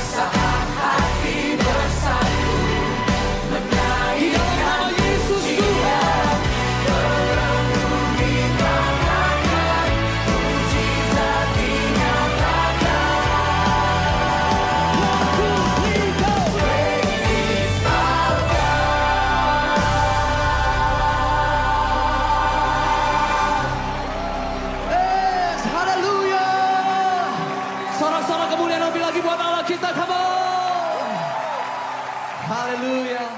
Saat hati bersatu menaikkan Yesus Tuhan. Terang bumi katakan, mujizat dinyatakan. 1, 2, 3, go! Great is our God. Yes, haleluya. Sorak-sorak kemuliaan lebih lagi buat Allah kita, come on. Haleluya.